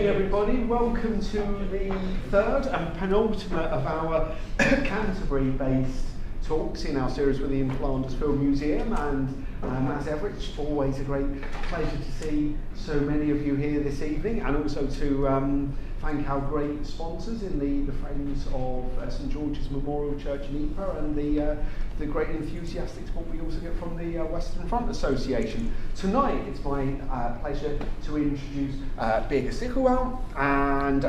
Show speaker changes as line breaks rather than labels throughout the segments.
everybody, welcome to the third and penultimate of our Canterbury-based talks in our series with the Flanders Film Museum, and as ever it's always a great pleasure to see so many of you here this evening, and also to thank our great sponsors in the Friends of St George's Memorial Church in Ieper, and the great enthusiastic support we also get from the Western Front Association. Tonight it's my pleasure to introduce Birger Stichelbaut and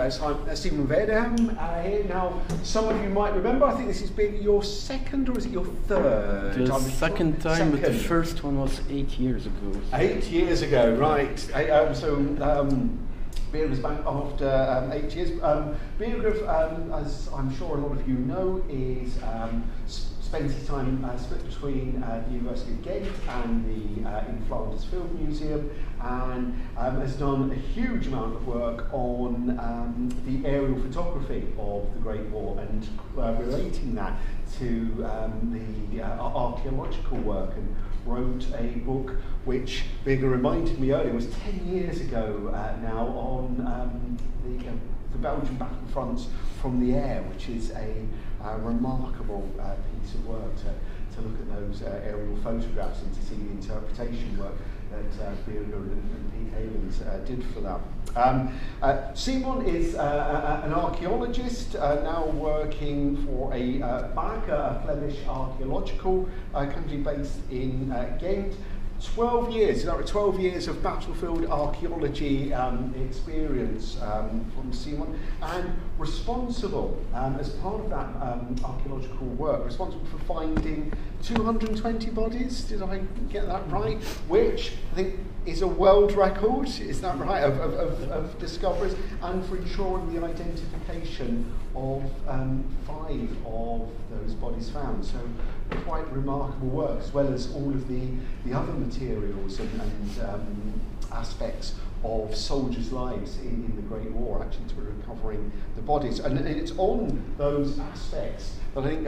Simon Verdegem here. Now, some of you might remember, I think this is Birger, your second, or is it your third?
The second time, but the first one was 8 years ago.
8 years ago, right. Birger was back after 8 years. Birger, as I'm sure a lot of you know, is spends his time split between the University of Ghent and the Flanders Film Museum, and has done a huge amount of work on the aerial photography of the Great War and relating that to the archaeological work, and wrote a book which Birger reminded me earlier was 10 years ago now on the Belgian battlefronts from the air, which is a remarkable piece of work to look at those aerial photographs and to see the interpretation work that Birger and Pete Havens did for that. Simon is an archaeologist now working for a BAG, a Flemish archaeological company based in Ghent. 12 years, 12 years of battlefield archaeology experience from Simon, and responsible, as part of that archaeological work, responsible for finding 220 bodies, did I get that right? Which I think is a world record, is that right, of discoveries, and for ensuring the identification of 5 of those bodies found. So quite remarkable work, as well as all of the other materials and aspects of soldiers' lives in the Great War, actually, to recovering the bodies. And it's on those aspects that I think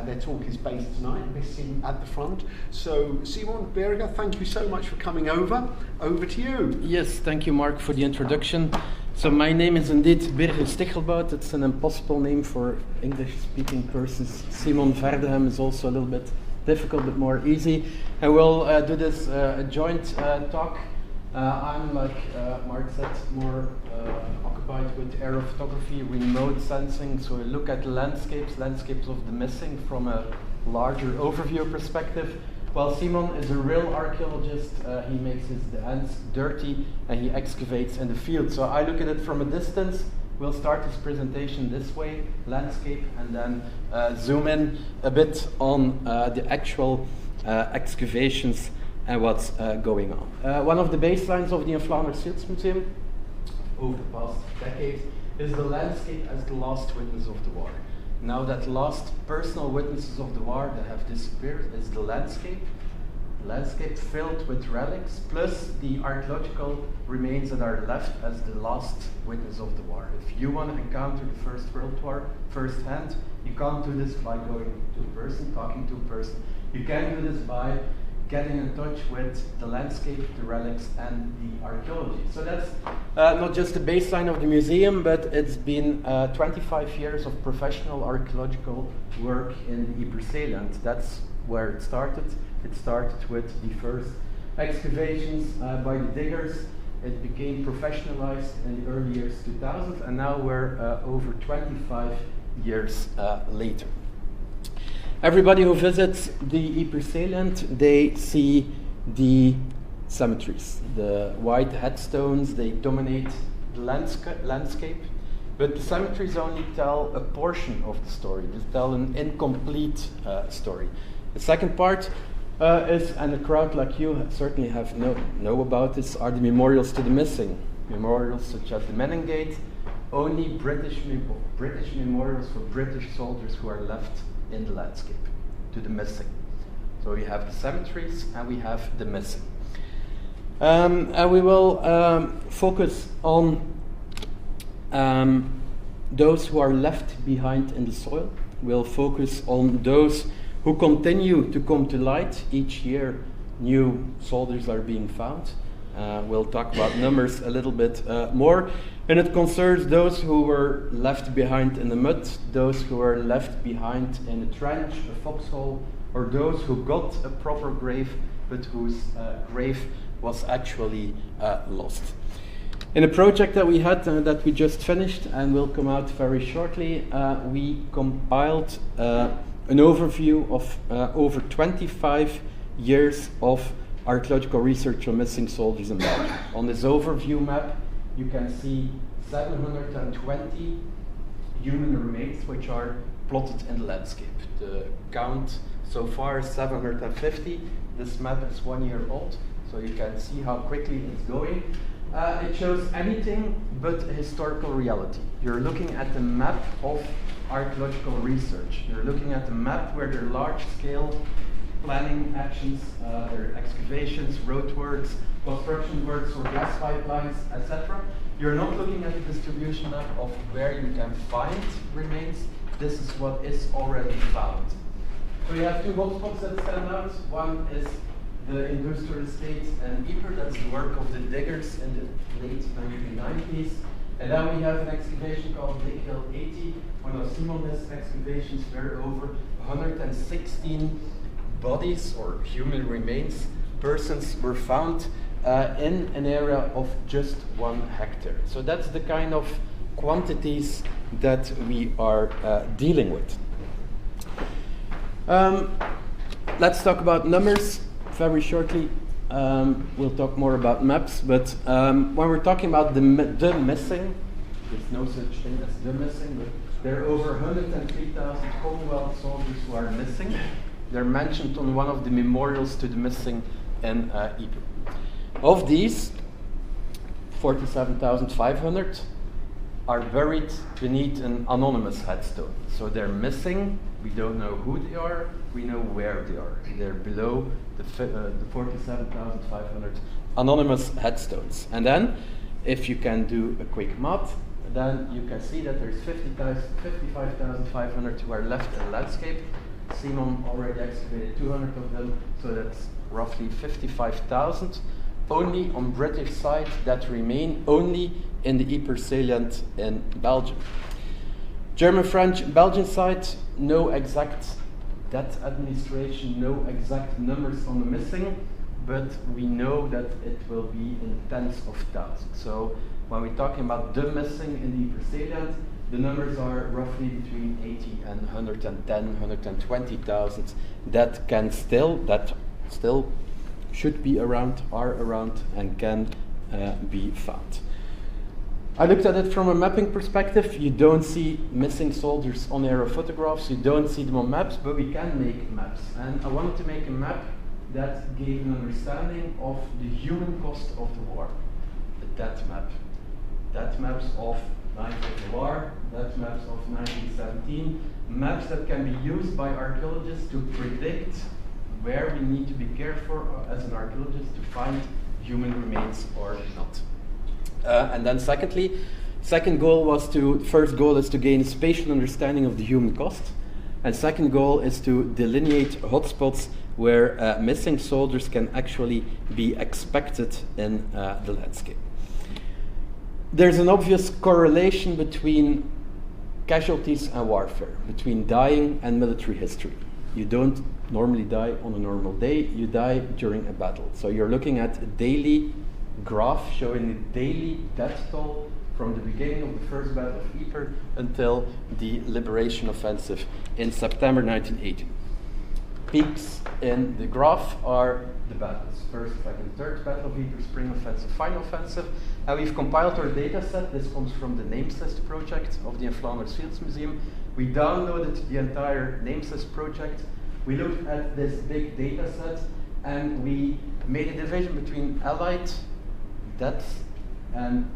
their talk is based tonight, missing at the front. So, Simon, Birger, thank you so much for coming over. Over to you.
Yes, thank you, Mark, for the introduction. So my name is indeed Birger Stichelbaut. It's an impossible name for English-speaking persons. Simon Verdegem is also a little bit difficult, but more easy. And we'll do this a joint talk. I'm, like Mark said, more occupied with aerophotography, remote sensing. So I look at landscapes of the missing from a larger overview perspective. While Simon is a real archaeologist, he makes his hands dirty and he excavates in the field. So I look at it from a distance. We'll start this presentation this way, landscape, and then zoom in a bit on the actual excavations and what's going on. One of the baselines of the Flanders Fields Museum over the past decades is the landscape as the last witness of the war. Now that last personal witnesses of the war that have disappeared is the landscape filled with relics, plus the archaeological remains that are left as the last witness of the war. If you want to encounter the First World War firsthand, you can't do this by going to a person, talking to a person. You can do this by getting in touch with the landscape, the relics, and the archaeology. So that's not just the baseline of the museum, but it's been 25 years of professional archaeological work in the Ieper Zeeland. That's where it started. It started with the first excavations by the diggers. It became professionalized in the early years 2000, and now we're over 25 years later. Everybody who visits the Ieper Zeeland, they see the cemeteries. The white headstones, they dominate the landscape, but the cemeteries only tell a portion of the story. They tell an incomplete story. The second part is, and a crowd like you certainly have know about this, are the memorials to the missing. Memorials such as the Menin Gate, only British memorials for British soldiers who are left in the landscape, to the missing. So we have the cemeteries and we have the missing. And we will focus on those who are left behind in the soil. We'll focus on those who continue to come to light. Each year new soldiers are being found. We'll talk about numbers a little bit more. And it concerns those who were left behind in the mud, those who were left behind in a trench, a foxhole, or those who got a proper grave but whose grave was actually lost. In a project that we had that we just finished and will come out very shortly, we compiled an overview of over 25 years of archaeological research on missing soldiers in Belgium. On this overview map, you can see 720 human remains which are plotted in the landscape. The count so far is 750. This map is 1 year old, so you can see how quickly it's going. It shows anything but a historical reality. You're looking at the map of archaeological research. You're looking at the map where there are large-scale planning actions, there are excavations, roadworks, construction works for gas pipelines, etc. You're not looking at the distribution map of where you can find remains. This is what is already found. So you have two hotspots that stand out. One is the industrial estate and Ieper, that's the work of the diggers in the late 1990s. And then we have an excavation called Big Hill 80. One of Simon's excavations where over 116 bodies or human remains, persons were found in an area of just 1 hectare. So that's the kind of quantities that we are dealing with. Let's talk about numbers very shortly. We'll talk more about maps, but when we're talking about the missing, there's no such thing as the missing, but there are over 103,000 Commonwealth soldiers who are missing. They're mentioned on one of the memorials to the missing in Ieper. Of these, 47,500 are buried beneath an anonymous headstone. So they're missing, we don't know who they are, we know where they are. They're below the 47,500 anonymous headstones. And then, if you can do a quick math, then you can see that there's 55,500 who are left in the landscape. Simon already excavated 200 of them, so that's roughly 55,000 only on British side that remain only in the Ieper salient in Belgium. German, French, Belgian side, no exact death administration, no exact numbers on the missing, but we know that it will be in tens of thousands. So when we're talking about the missing in the Ieper salient, the numbers are roughly between 80 and 110, 120,000 that still should be around, are around, and can be found. I looked at it from a mapping perspective. You don't see missing soldiers on aerial photographs, you don't see them on maps, but we can make maps. And I wanted to make a map that gave an understanding of the human cost of the war. The death map. Death maps of night of the war, death maps of 1917, maps that can be used by archaeologists to predict where we need to be careful as an archaeologist to find human remains or not. And then first goal is to gain a spatial understanding of the human cost. And second goal is to delineate hotspots where missing soldiers can actually be expected in the landscape. There's an obvious correlation between casualties and warfare, between dying and military history. You don't normally die on a normal day, you die during a battle. So you're looking at a daily graph showing the daily death toll from the beginning of the first battle of Ypres until the liberation offensive in September 1918. Peaks in the graph are the battles, first, second, third battle of Ypres, spring offensive, final offensive. And we've compiled our data set. This comes from the Names List project of the Flanders Fields Museum. We downloaded the entire Names List project. We looked at this big data set and we made a division between Allied deaths and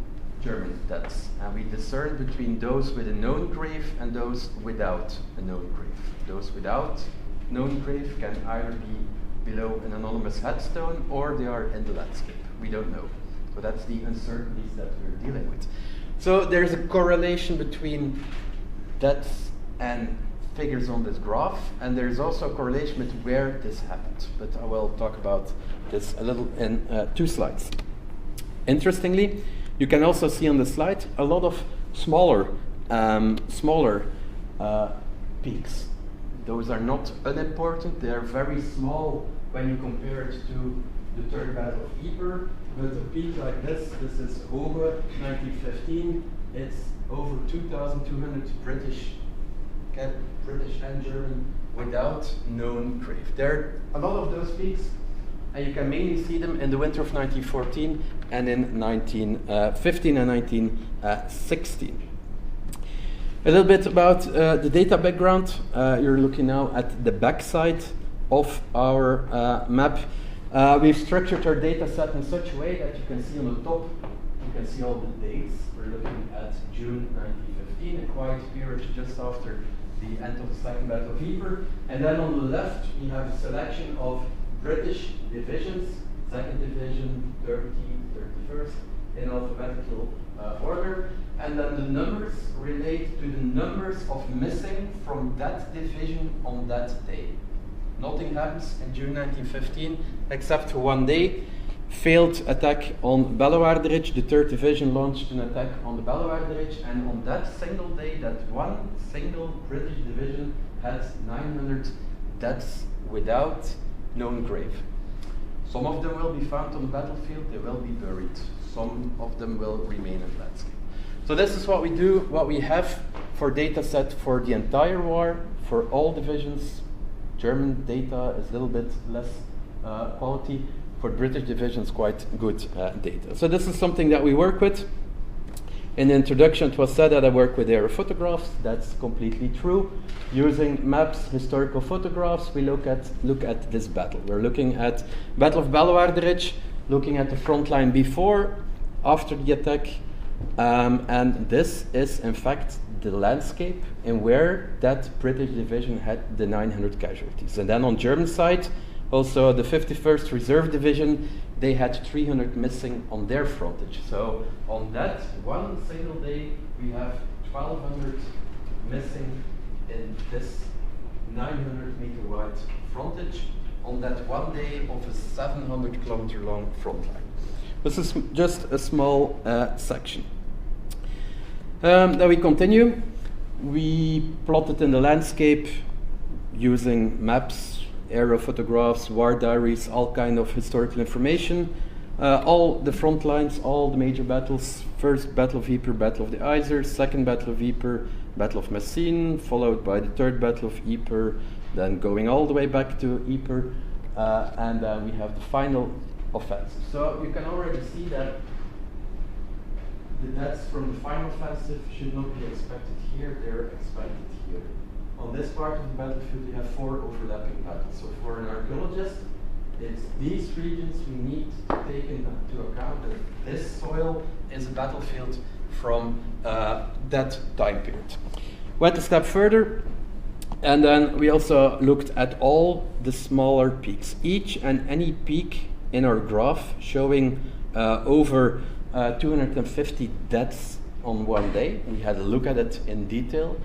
German deaths. And we discerned between those with a known grave and those without a known grave. Those without known grave can either be below an anonymous headstone or they are in the landscape. We don't know. So that's the uncertainties that we're dealing with. So there's a correlation between deaths and figures on this graph, and there's also a correlation with where this happened. But I will talk about this a little in 2 slides. Interestingly, you can also see on the slide a lot of smaller peaks. Those are not unimportant. They are very small when you compare it to the third battle of Ypres. But a peak like this is Hoge, 1915. It's over 2,200 British and German without known grave. There are a lot of those peaks, and you can mainly see them in the winter of 1914 and in 1915 and 1916. A little bit about the data background. You're looking now at the backside of our map. We've structured our data set in such a way that you can see on the top, you can see all the dates. We're looking at June 1915, a quiet period just after the end of the Second Battle of Ypres. And then on the left, we have a selection of British divisions, 2nd Division, 30, 31st, in alphabetical order. And then the numbers relate to the numbers of missing from that division on that day. Nothing happens in June 1915 except for one day. Failed attack on Bellewaerde Ridge. The 3rd Division launched an attack on the Bellewaerde Ridge, and on that single day, that one single British division had 900 deaths without known grave. Some of them will be found on the battlefield, they will be buried. Some of them will remain in landscape. So this is what we do, what we have for data set for the entire war, for all divisions. German data is a little bit less quality. For British divisions, quite good data. So this is something that we work with. In the introduction, it was said that I work with aerophotographs. That's completely true. Using maps, historical photographs, we look at this battle. We're looking at Battle of Bellewaerde Ridge, looking at the front line before, after the attack, and this is in fact the landscape in where that British division had the 900 casualties. And then on German side, also the 51st Reserve Division, they had 300 missing on their frontage. So on that one single day, we have 1,200 missing in this 900 meter wide frontage on that one day of a 700 kilometer long front line. This is just a small section. Then we continue. We plotted in the landscape using maps, aerophotographs, war diaries, all kind of historical information. All the front lines, all the major battles. First Battle of Ypres, Battle of the Yser. Second Battle of Ypres, Battle of Messines, followed by the Third Battle of Ypres, then going all the way back to Ypres, and we have the final offensive. So you can already see that the deaths from the final offensive should not be expected here, they're expected here. On this part of the battlefield, we have 4 overlapping battles. So for an archaeologist, it's these regions we need to take into account that this soil is a battlefield from that time period. Went a step further, and then we also looked at all the smaller peaks. Each and any peak in our graph showing over 250 deaths on one day. We had a look at it in detail.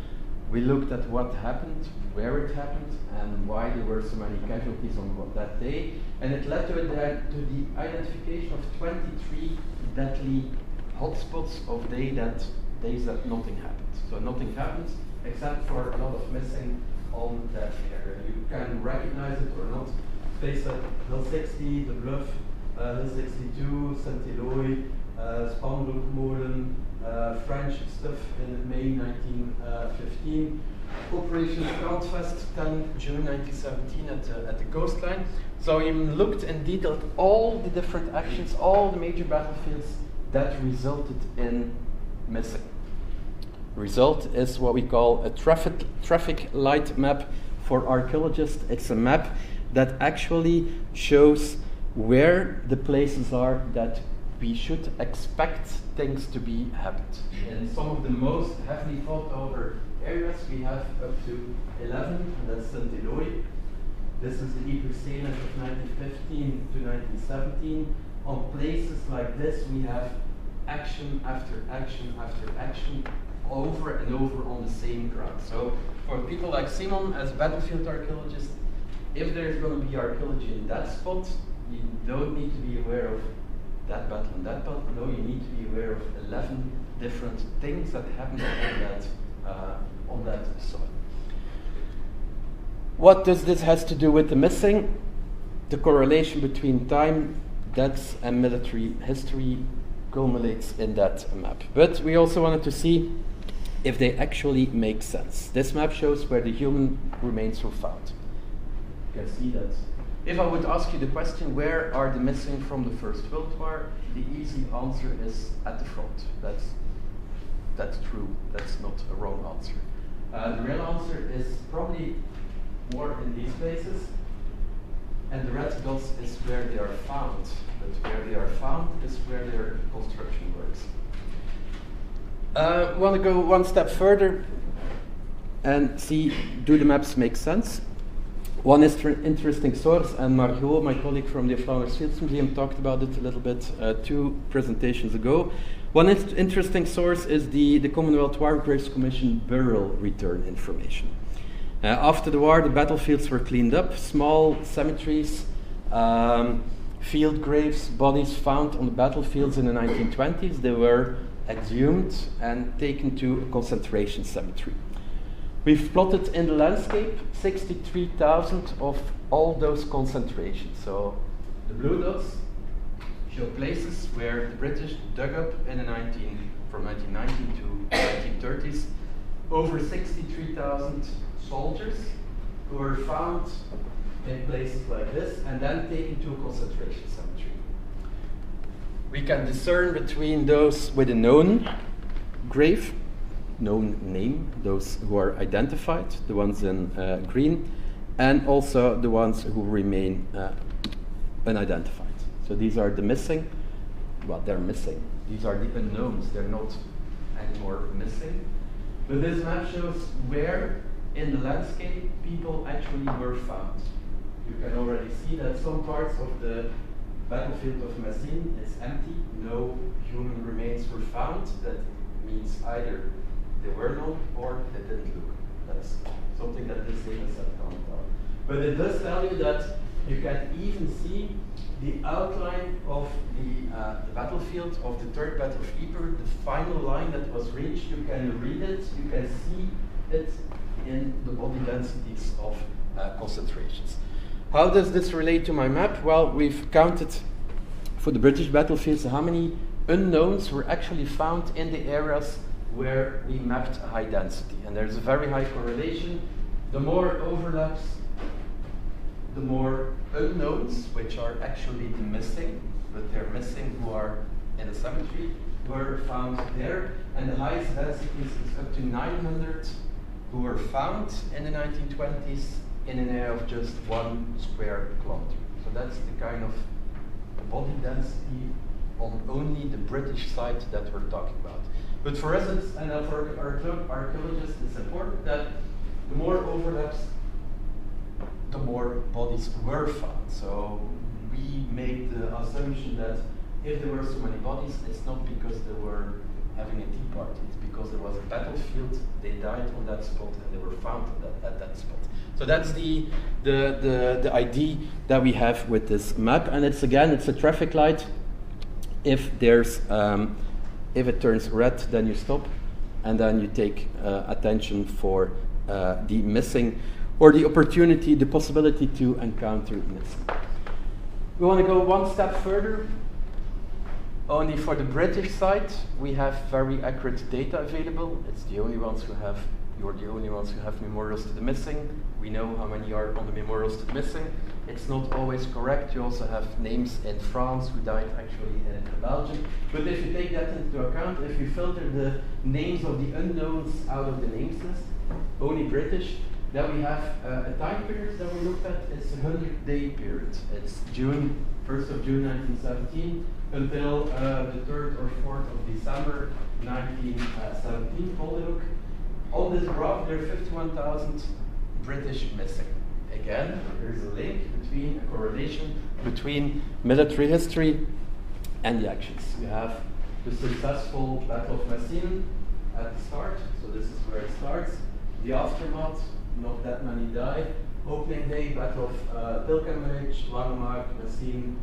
We looked at what happened, where it happened, and why there were so many casualties on that day. And it led to the identification of 23 deadly hotspots of days that nothing happened. So nothing happens except for a lot of missing on that area. You can recognize it or not based on Hill 60, the Bluff, Hill 62, Saint-Éloi, Spanbroekmolen, French stuff in May 1915. Operation Brandfest, 10 June 1917 at the coastline. So we looked in detail at all the different actions, all the major battlefields that resulted in missing. Result is what we call a traffic light map for archaeologists. It's a map that actually shows where the places are that we should expect things to be happened. In some of the most heavily fought over areas, we have up to 11, and that's Saint-Éloi. This is the Ypres Salient of 1915 to 1917. On places like this, we have action after action after action, over and over on the same ground. So for people like Simon, as a battlefield archaeologist, if there's going to be archaeology in that spot, you don't need to be aware of that battle and that battle. No, you need to be aware of 11 different things that happened on that soil. What does this has to do with the missing? The correlation between time, deaths, and military history culminates in that map. But we also wanted to see if they actually make sense. This map shows where the human remains were found. You can see that. If I would ask you the question, where are the missing from the First World War? The easy answer is at the front. That's true. That's not a wrong answer. The real answer is probably more in these places. And the red dots is where they are found. But where they are found is where their construction works. I want to go one step further and see, do the maps make sense? One interesting source, and Margot, my colleague from the Flanders Fields Museum, talked about it a little bit 2 presentations ago. One interesting source is the Commonwealth War Graves Commission burial return information. After the war, the battlefields were cleaned up, small cemeteries, field graves, bodies found on the battlefields in the 1920s, they were exhumed and taken to a concentration cemetery. We've plotted in the landscape 63,000 of all those concentrations. So the blue dots show places where the British dug up in the from 1919 to 1930s over 63,000 soldiers who were found in places like this and then taken to a concentration cemetery. We can discern between those with a known grave, known name, those who are identified, the ones in green, and also the ones who remain unidentified. So these are the missing. Well, they're missing. These are the unknowns. They're not anymore missing. But this map shows where in the landscape people actually were found. You can already see that some parts of the battlefield of Messines is empty. No human remains were found. That means either they were known or they didn't look. That's something that this data set can't tell. But it does tell you that you can even see the outline of the battlefield of the Third Battle of Ypres, the final line that was reached. You can read it, you can see it in the body densities of concentrations. How does this relate to my map? Well, we've counted for the British battlefields how many unknowns were actually found in the areas where we mapped a high density. And there's a very high correlation. The more overlaps, the more unknowns, which are actually the missing, but they're missing who are in the cemetery, were found there. And the highest densities is up to 900 who were found in the 1920s in an area of just 1 square kilometer. So that's the kind of body density on only the British side that we're talking about. But for us, and for archaeologists, it's important that the more overlaps, the more bodies were found. So we made the assumption that if there were so many bodies, it's not because they were having a tea party, it's because there was a battlefield, they died on that spot, and they were found at that spot. So that's the idea that we have with this map, and it's a traffic light. If there's if it turns red, then you stop, and then you take attention for the missing, or the opportunity, the possibility to encounter missing. We want to go one step further. Only for the British side, we have very accurate data available. It's the only ones who have, you're the only ones who have memorials to the missing. We know how many are on the memorials to the missing. It's not always correct. You also have names in France who died actually in Belgium. But if you take that into account, if you filter the names of the unknowns out of the names list, only British, then we have a time period that we looked at. It's a 100-day period. It's June, 1st of June 1917 until the 3rd or 4th of December 1917. Hold a look. On this graph, there are 51,000 British missing. Again, there's a link between, a correlation between military history and the actions. We have the successful Battle of Messines at the start, so this is where it starts. The aftermath, not that many died. Opening day, Battle of Pilkenbridge, Langemark, Messines,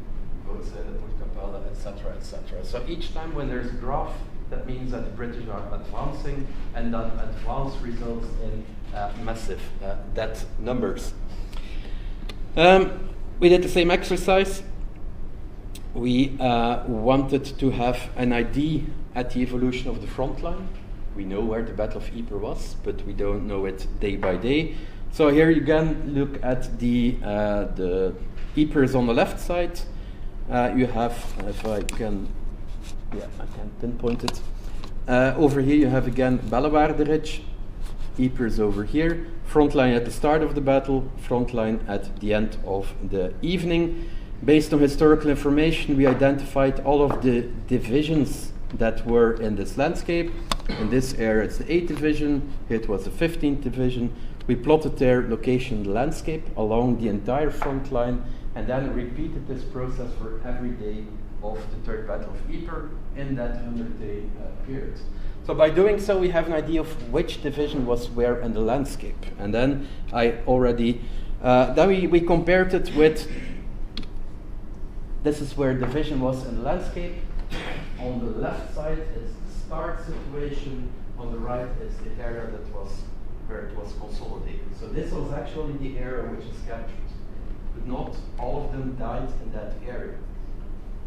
etc., etc. So each time when there's a graph, that means that the British are advancing, and that advance results in massive death numbers. We did the same exercise. We wanted to have an idea at the evolution of the front line. We know where the Battle of Ypres was, but we don't know it day by day. So here you can look at the Ypres on the left side. You have, if I can pinpoint it. Over here you have again Bellewaarde Ridge. Ypres over here. Front line at the start of the battle, front line at the end of the evening. Based on historical information, we identified all of the divisions that were in this landscape. In this area it's the 8th Division, here it was the 15th Division. We plotted their location in the landscape along the entire front line, and then repeated this process for every day of the Third Battle of Ypres in that 100-day period. So by doing so, we have an idea of which division was where in the landscape. And then we compared it with, this is where division was in the landscape. On the left side is the start situation, on the right is the area that was where it was consolidated. So this was actually the area which is captured. But not all of them died in that area.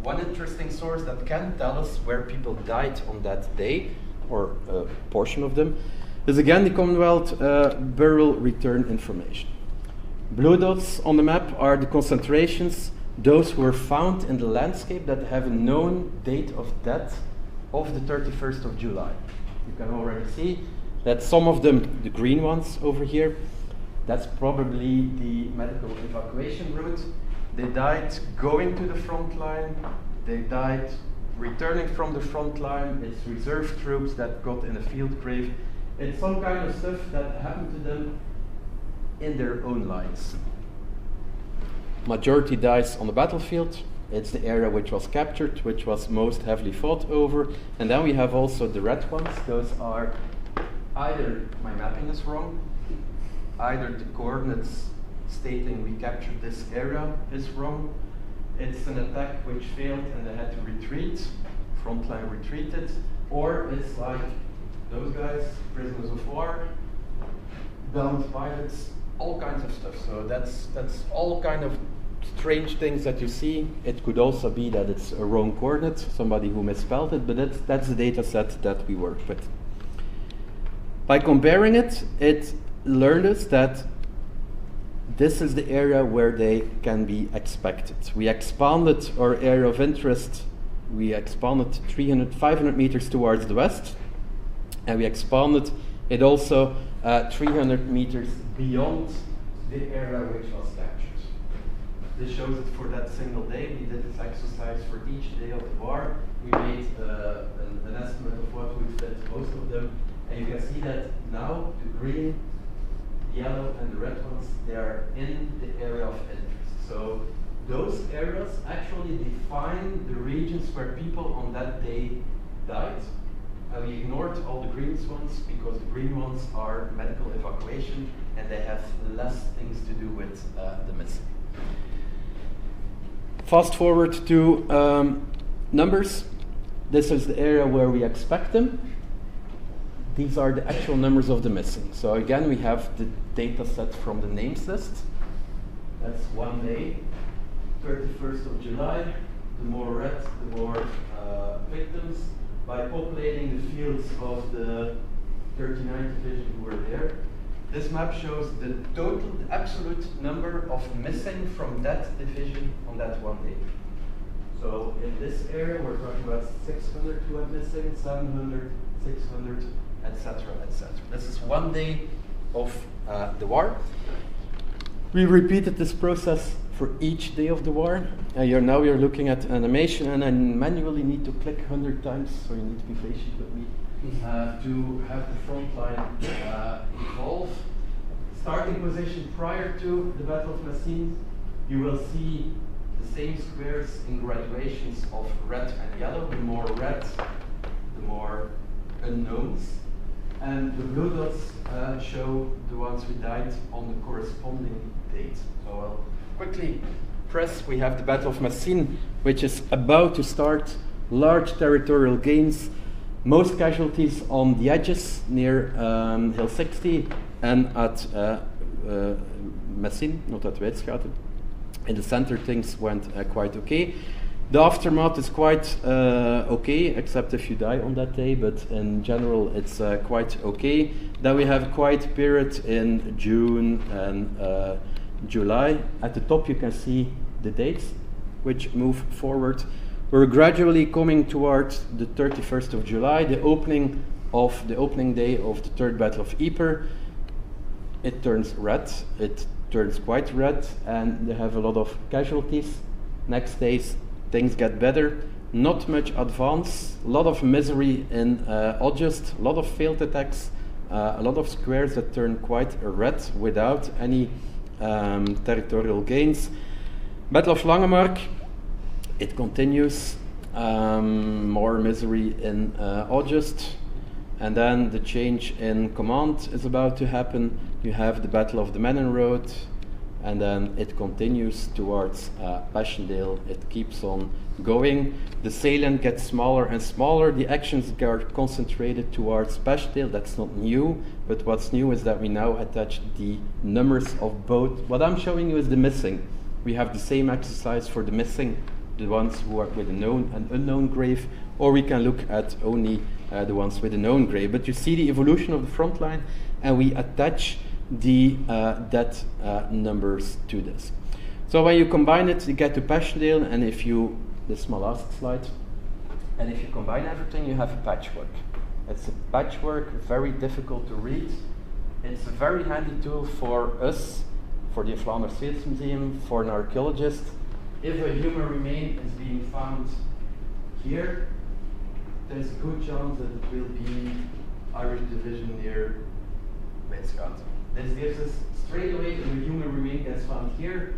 One interesting source that can tell us where people died on that day, or a portion of them, is again the Commonwealth Burial Return information. Blue dots on the map are the concentrations, those who were found in the landscape that have a known date of death of the 31st of July. You can already see that some of them, the green ones over here, that's probably the medical evacuation route. They died going to the front line, they died returning from the front line, it's reserve troops that got in a field grave. It's some kind of stuff that happened to them in their own lives. Majority dies on the battlefield. It's the area which was captured, which was most heavily fought over. And then we have also the red ones. Those are either my mapping is wrong, either the coordinates stating we captured this area is wrong. It's an attack which failed and they had to retreat, frontline retreated, or it's like those guys, prisoners of war, downed pilots, all kinds of stuff. So that's all kind of strange things that you see. It could also be that it's a wrong coordinate, somebody who misspelled it, but that's the data set that we work with. By comparing it, it learned us that this is the area where they can be expected. We expanded our area of interest. We expanded 500 meters towards the west, and we expanded it also 300 meters beyond the area which was captured. This shows it for that single day. We did this exercise for each day of the war. We made an estimate of what would fit most of them, and you can see that now the green, yellow and the red ones, they are in the area of interest. So those areas actually define the regions where people on that day died. We ignored all the green ones because the green ones are medical evacuation and they have less things to do with the missing. Fast forward to numbers. This is the area where we expect them. These are the actual numbers of the missing. So again, we have the data set from the names list. That's one day, 31st of July. The more red, the more victims. By populating the fields of the 39th Division who were there, this map shows the total, the absolute number of missing from that division on that one day. So in this area, we're talking about 600 who went missing, 700, 600, etc., etc. This is one day of the war. We repeated this process for each day of the war. Now you're looking at animation, and I manually need to click 100 times, so you need to be patient with me to have the front line evolve. Starting position prior to the Battle of Messines, you will see the same squares in graduations of red and yellow. The more red, the more unknowns. And the blue dots show the ones who died on the corresponding date. So I'll quickly press, we have the Battle of Messines, which is about to start. Large territorial gains, most casualties on the edges near Hill 60 and at Messines, not at Weitschaten. In the center, things went quite okay. The aftermath is quite okay, except if you die on that day, but in general it's quite okay. Then we have a quiet period in June and July. At the top you can see the dates which move forward. We're gradually coming towards the 31st of July, the opening day of the third Battle of Ieper. It turns red, it turns quite red, and they have a lot of casualties. Next days things get better, not much advance, a lot of misery in August, a lot of failed attacks, a lot of squares that turn quite red without any territorial gains. Battle of Langemark, it continues, more misery in August, and then the change in command is about to happen. You have the Battle of the Menin Road, and then it continues towards Passchendaele. It keeps on going. The salient gets smaller and smaller. The actions are concentrated towards Passchendaele. That's not new, but what's new is that we now attach the numbers of both. What I'm showing you is the missing. We have the same exercise for the missing, the ones who are with a known and unknown grave, or we can look at only the ones with a known grave. But you see the evolution of the front line, and we attach the death numbers to this. So when you combine it, you get to Passchendaele, and if you, this is my last slide, and if you combine everything, you have a patchwork. It's a patchwork, very difficult to read. It's a very handy tool for us, for the Flanders Fields Museum, for an archaeologist. If a human remain is being found here, there's a good chance that it will be Irish division near Weitschaten. This gives us straight away, if a human remain gets found here,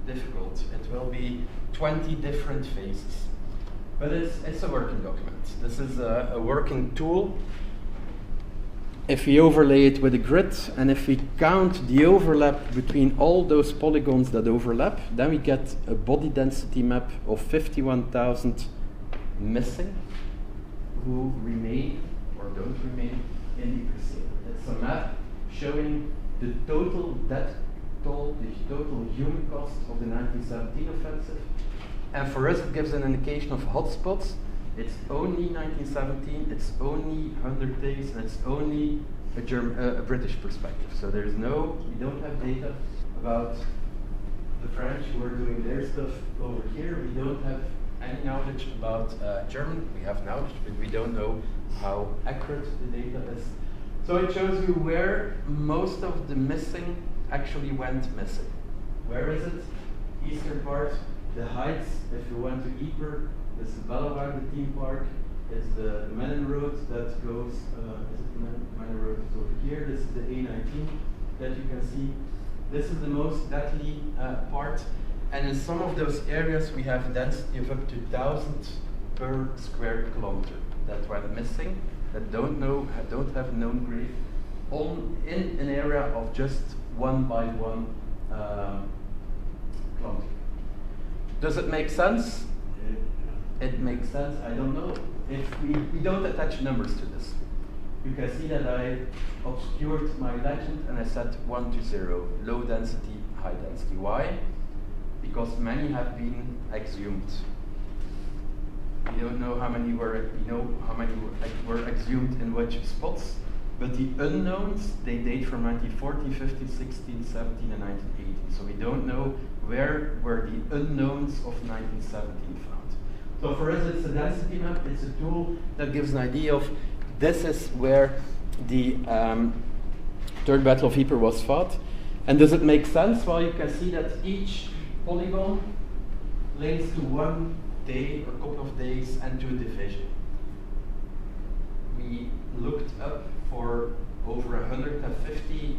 difficult. It will be 20 different phases. But it's a working document. This is a working tool. If we overlay it with a grid, and if we count the overlap between all those polygons that overlap, then we get a body density map of 51,000 missing who remain or don't remain in the Crusader. It's a map showing the total death toll, the total human cost of the 1917 offensive. And for us it gives an indication of hotspots. It's only 1917, it's only 100 days, and it's only a British perspective. So we don't have data about the French who are doing their stuff over here. We don't have any knowledge about German. We have knowledge, but we don't know how accurate the data is. So it shows you where most of the missing actually went missing. Where is it? Eastern part, the heights. If you went to Ieper, this is Bellewaarde theme park. It's the Menin Road that goes, is it the Menin Road is over here. This is the A19 that you can see. This is the most deadly part. And in some of those areas we have a density of up to 1,000 per square kilometer that went missing, that don't have a known grave, in an area of just 1 by 1 kilometer. Does it make sense? It makes sense, I don't know. If we don't attach numbers to this. You can see that I obscured my legend and I set 1 to 0, low density, high density. Why? Because many have been exhumed. We don't know how many were, were exhumed in which spots, but the unknowns, they date from 1940, 50, 16, 17, and 1918. So we don't know where were the unknowns of 1917 found. So for us, it's a density map. It's a tool that gives an idea of this is where the Third Battle of Ieper was fought. And does it make sense? Well, you can see that each polygon links to one day or couple of days and to a division. We looked up for over 150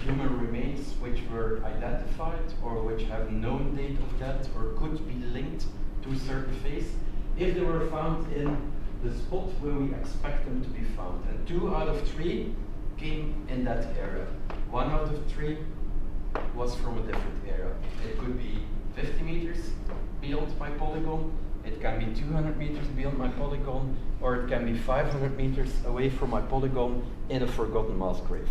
human remains which were identified or which have known date of death or could be linked to a certain phase if they were found in the spot where we expect them to be found. And 2 out of 3 came in that area. 1 out of 3 was from a different area. It could be 50 meters beyond my polygon, it can be 200 meters beyond my polygon, or it can be 500 meters away from my polygon in a forgotten mass grave.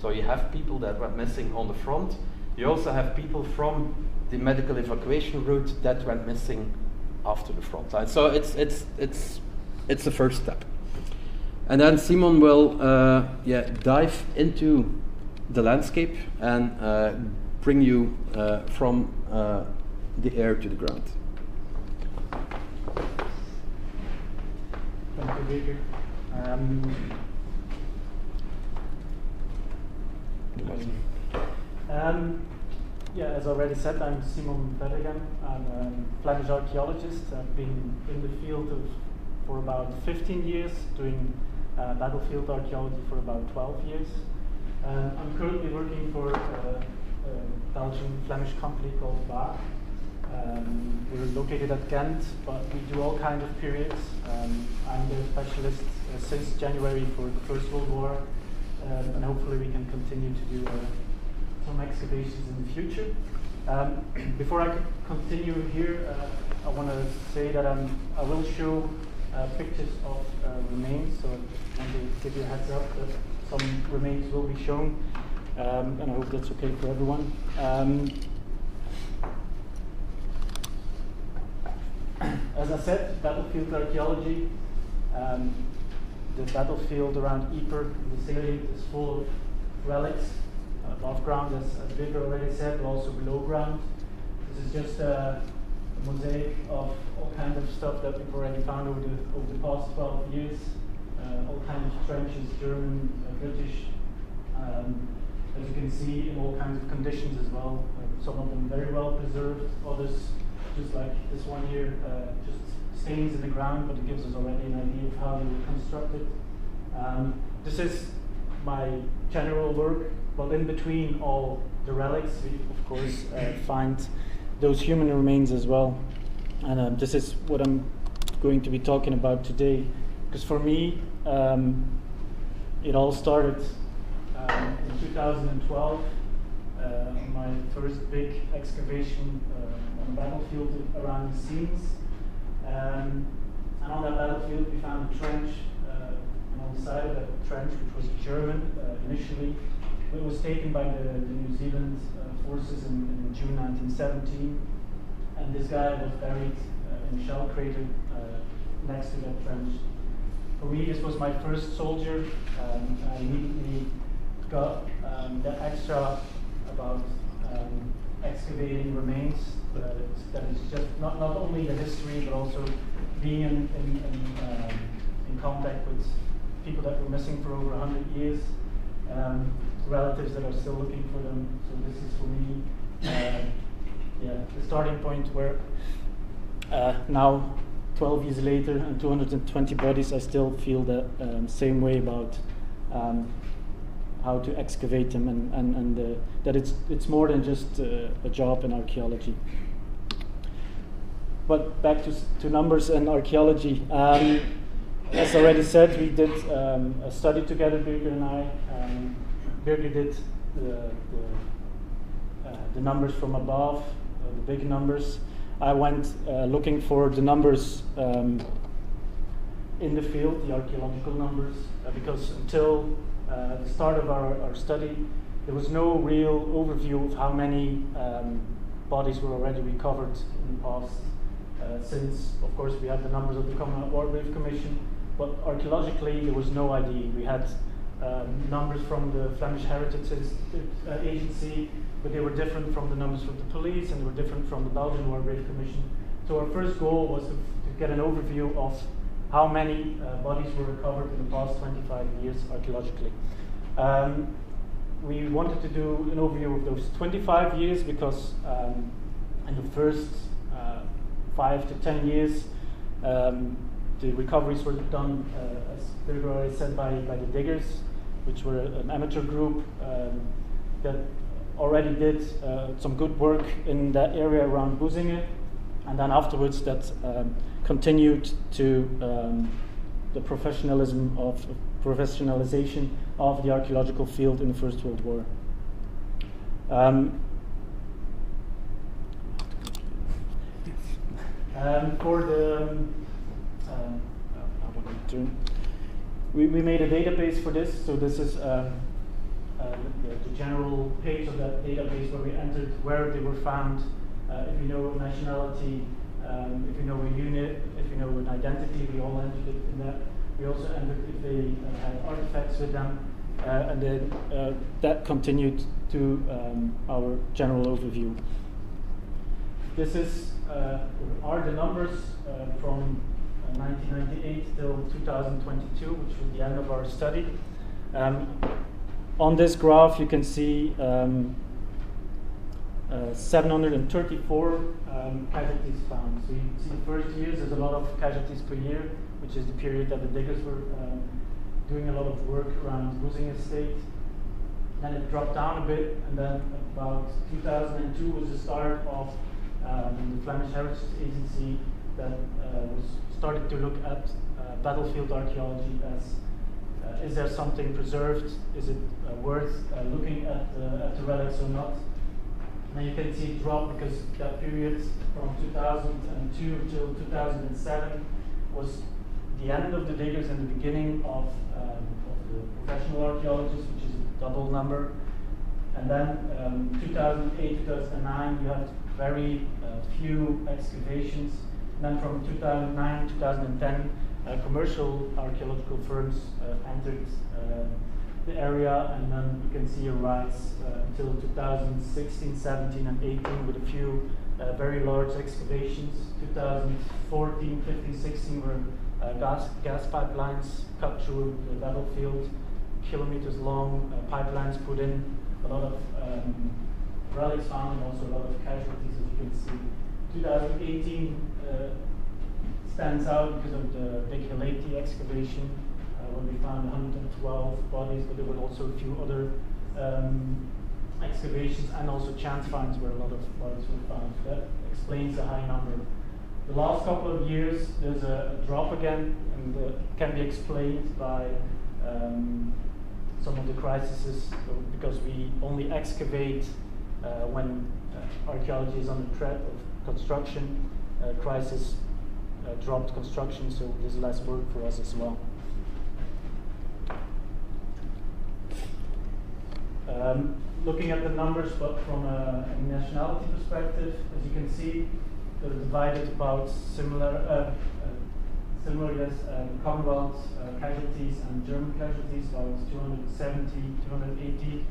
So you have people that went missing on the front. You also have people from the medical evacuation route that went missing after the front line. So it's the first step. And then Simon will dive into the landscape and bring you from the air to the ground.
Thank you, Birger. As already said, I'm Simon Verdegem. I'm a Flanders archaeologist. I've been in the field for about 15 years, doing battlefield archaeology for about 12 years. I'm currently working for a Belgian Flemish company called BAA. We're located at Ghent, but we do all kinds of periods. I'm the specialist since January for the First World War, and hopefully we can continue to do some excavations in the future. Before I continue here, I want to say that I will show pictures of remains, so I want to give you a heads up that some remains will be shown, and I hope that's okay for everyone. As I said, battlefield archaeology, the battlefield around Ieper, the salient, is full of relics above ground, as Birger already said, but also below ground. This is just a mosaic of all kinds of stuff that we've already found over the past 12 years. All kinds of trenches, German, British, as you can see, in all kinds of conditions as well. Some of them very well preserved, others, just like this one here, just stains in the ground, but it gives us already an idea of how they were constructed. This is my general work, but in between all the relics, we of course find those human remains as well. And this is what I'm going to be talking about today. Because for me, it all started in 2012, my first big excavation on a battlefield around the scenes. And on that battlefield we found a trench, and on the side of that trench, which was German initially, it was taken by the New Zealand forces in June 1917, and this guy was buried in a shell crater next to that trench. For me, this was my first soldier. I immediately got that extra about excavating remains. That is just not only the history, but also being in contact with people that were missing for over 100 years, relatives that are still looking for them. So this is for me, the starting point where now, 12 years later and 220 bodies, I still feel the same way about how to excavate them, and that it's more than just a job in archaeology. But back to numbers and archaeology. As already said, we did a study together, Birger and I. Birger did the numbers from above, the big numbers. I went looking for the numbers in the field, the archaeological numbers, because until the start of our study, there was no real overview of how many bodies were already recovered in the past. Since, of course, we had the numbers of the Common War Grave Commission, but archaeologically there was no idea. We had numbers from the Flemish Heritage Agency, but they were different from the numbers from the police, and they were different from the Belgian War Grave Commission. So our first goal was to get an overview of how many bodies were recovered in the past 25 years archaeologically. We wanted to do an overview of those 25 years because in the first 5 to 10 years, the recoveries were done, as Birger already said, by the diggers, which were an amateur group that already did some good work in that area around Boezingen, and then afterwards that continued to the professionalization of the archaeological field in the First World War. For the we made a database for this. So this is the general page of that database where we entered where they were found, if you know nationality, if you know a unit, if you know an identity, we all entered it in that. We also entered if they had artifacts with them, and then that continued to our general overview. This is are the numbers from 1998 till 2022, which was the end of our study. On this graph, you can see 734 casualties found. So you see the first years, there's a lot of casualties per year, which is the period that the diggers were doing a lot of work around losing estate. Then it dropped down a bit, and then about 2002 was the start of the Flemish Heritage Agency that was started to look at battlefield archaeology as is there something preserved? Is it worth looking at the relics or not? And you can see it drop because that period from 2002 till 2007 was the end of the diggers and the beginning of the professional archaeologists, which is a double number. And then 2008, 2009, you had very few excavations. And then from 2009, 2010, commercial archaeological firms entered the area, and then you can see a rise until 2016, 17, and 18 with a few very large excavations. 2014, 15, 16 were gas pipelines cut through the battlefield, kilometers long pipelines put in, a lot of relics found, and also a lot of casualties, as you can see. 2018 stands out because of the big Helati excavation, where we found 112 bodies, but there were also a few other excavations and also chance finds where a lot of bodies were found. So that explains the high number. The last couple of years, there's a drop again, and can be explained by some of the crises, because we only excavate when archaeology is under threat of construction. Crisis dropped construction, so there's less work for us as well. Looking at the numbers, but from a nationality perspective, as you can see, they're divided about similar, yes, Commonwealth casualties and German casualties, about 270, 280.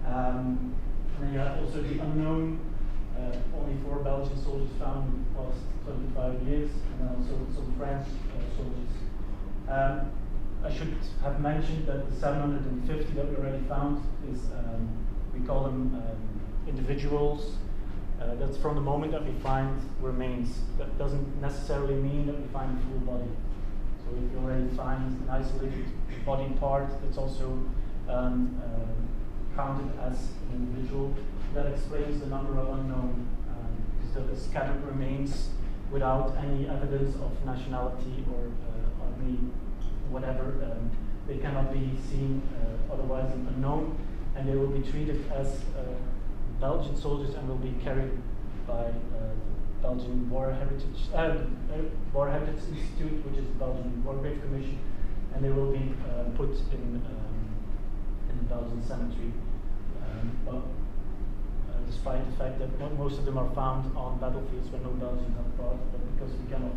And then you have also the unknown, only 4 Belgian soldiers found in the past 25 years, and then also some French soldiers. I should have mentioned that the 750 that we already found is, we call them individuals. That's from the moment that we find remains. That doesn't necessarily mean that we find a full body. So if you already find an isolated body part, that's also counted as an individual. That explains the number of unknown, because the scattered remains without any evidence of nationality or army, whatever. They cannot be seen otherwise unknown, and they will be treated as Belgian soldiers and will be carried by the Belgian War Heritage Institute, which is the Belgian War Grave Commission, and they will be put in the Belgian cemetery. But despite the fact that most of them are found on battlefields where no Belgians have fought, but because we cannot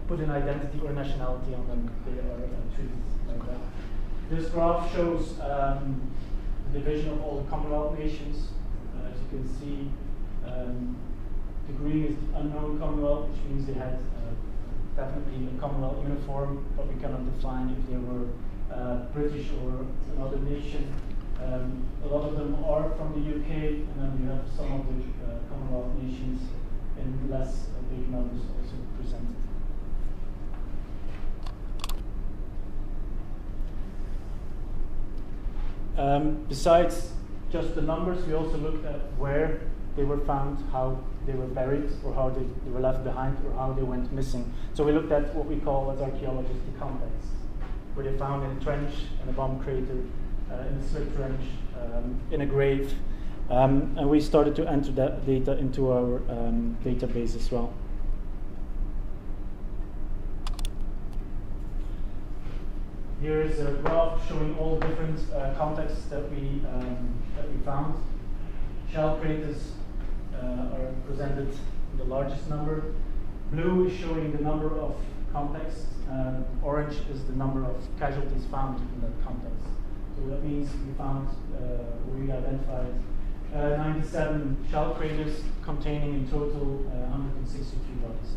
put an identity or nationality on them, they are treated like that. This graph shows the division of all the Commonwealth nations. As you can see, the green is the unknown Commonwealth, which means they had definitely a Commonwealth uniform, but we cannot define if they were British or another nation. A lot of them are from the UK, and then you have some of the Commonwealth nations in less big numbers also presented. Besides just the numbers, we also looked at where they were found, how they were buried, or how they were left behind, or how they went missing. So we looked at what we call as archaeologists the context, where they found in a trench, in a bomb crater, in a slip trench, in a grave, and we started to enter that data into our database as well. Here is a graph showing all different contexts that we found. Shell craters are presented in the largest number. Blue is showing the number of contexts. Orange is the number of casualties found in that context. So that means we identified 97 shell craters containing in total 163 bodies.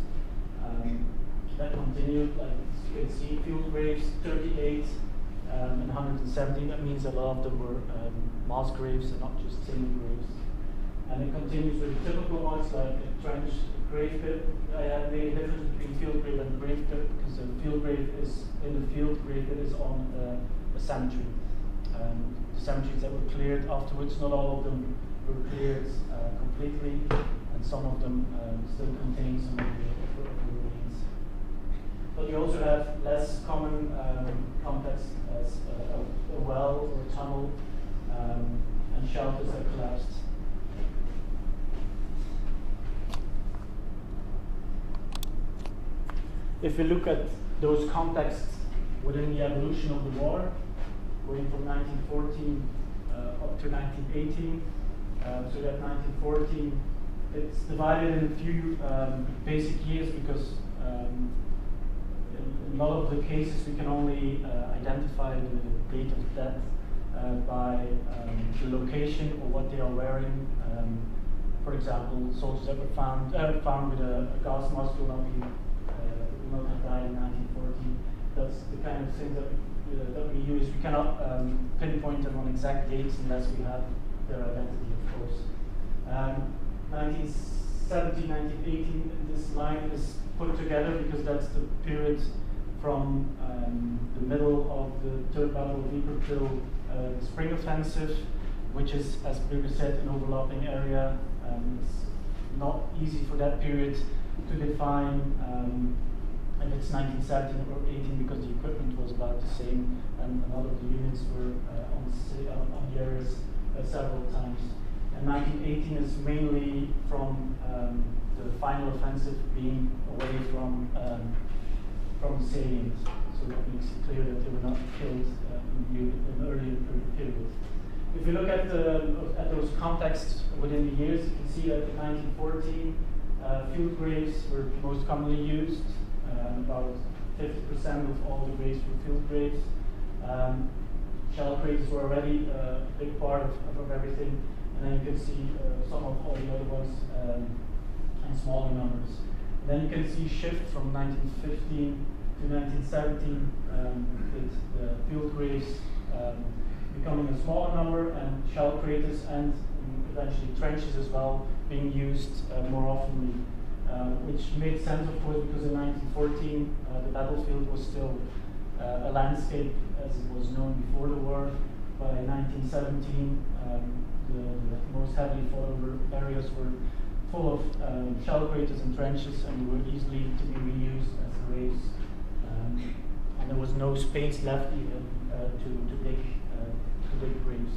That continued, like you can see, field graves 38 and 117. That means a lot of them were mass graves and not just single graves. And it continues with the typical ones like a trench, a grave pit. I have made a difference between field grave and grave pit because the field grave is in the field, grave pit is on a cemetery. The cemeteries that were cleared afterwards, not all of them were cleared completely, and some of them still contain some of the remains. But you also have less common contexts as a well or a tunnel and shelters that collapsed. If we look at those contexts within the evolution of the war, going from 1914 up to 1918, so that 1914, it's divided in a few basic years because in a lot of the cases we can only identify the date of death by the location or what they are wearing. For example, soldiers that were found with a gas mask will not have died in 1914. That's the kind of things that we use. We cannot pinpoint them on exact dates unless we have their identity, of course. 1917, 1918, this line is put together because that's the period from the middle of the Third Battle of Ypres till the Spring Offensive, which is, as Birger said, an overlapping area. It's not easy for that period to define if it's 1917 or 18 because the equipment was about the same and a lot of the units were on the areas several times. And 1918 is mainly from the final offensive being away from the salient. So that makes it clear that they were not killed in the earlier period. If you look at those contexts within the years, you can see that in 1914, field graves were most commonly used. About 50% of all the graves were field graves. Shell craters were already a big part of everything. And then you can see some of all the other ones in smaller numbers. And then you can see shift from 1915 to 1917 with the field graves becoming a smaller number and shell craters and eventually trenches as well being used more often, which made sense, of course, because in 1914 the battlefield was still a landscape as it was known before the war. By 1917, the most heavily fought over areas were full of shell craters and trenches and were easily to be reused as graves. And there was no space left even to dig graves.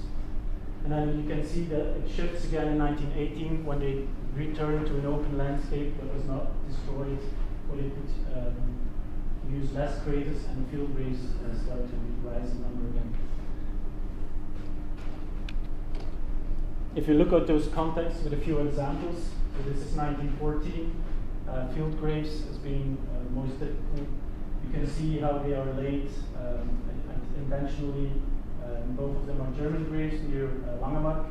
And then you can see that it shifts again in 1918 when they returned to an open landscape that was not destroyed, where they could use less craters and the field graves started to rise in number again. If you look at those contexts with a few examples, so this is 1914, field graves as being most typical. You can see how they are laid intentionally. Both of them are German graves near Langemak.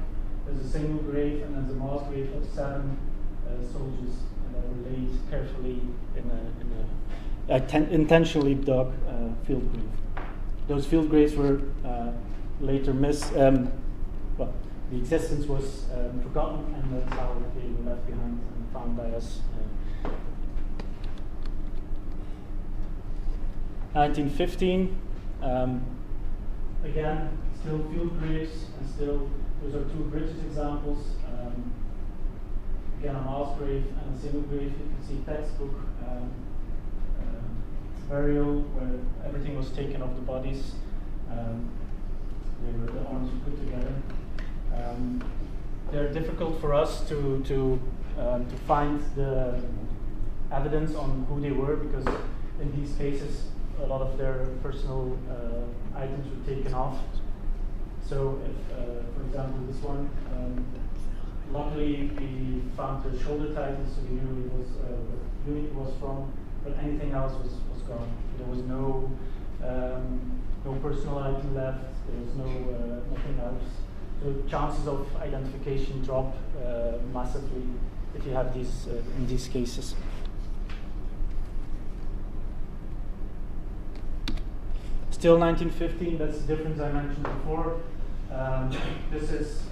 There's a single grave and there's a mass grave of 7 soldiers that were laid carefully in a intentionally dug field grave. Those field graves were later missed. Well, the existence was forgotten, and that's how they were left behind and found by us. 1915, again, still field graves, and still those are 2 bridges examples. Again, a mass grave and a single grave. You can see textbook burial where everything was taken off the bodies. The arms were put together. They're difficult for us to find the evidence on who they were because in these cases a lot of their personal items were taken off. So, if, for example, this one, luckily we found the shoulder tightness, so we knew it was what unit it was from, but anything else was gone. There was no personal item left. There was nothing else. So chances of identification drop massively if you have these in these cases. Still 1915. That's the difference I mentioned before. This is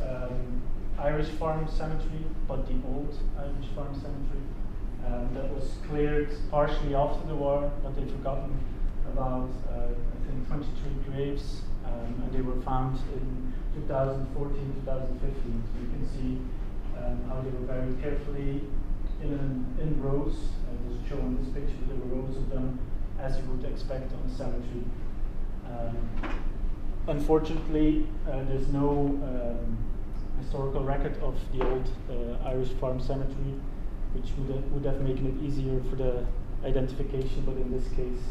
Irish Farm Cemetery, but the old Irish Farm Cemetery that was cleared partially after the war, but they'd forgotten about I think 23 graves, and they were found in 2014, 2015. So you can see how they were buried carefully in rows. Just shown in this picture, there were rows of them, as you would expect on a cemetery. Unfortunately, there's no historical record of the old Irish Farm Cemetery, which would have made it easier for the identification, but in this case,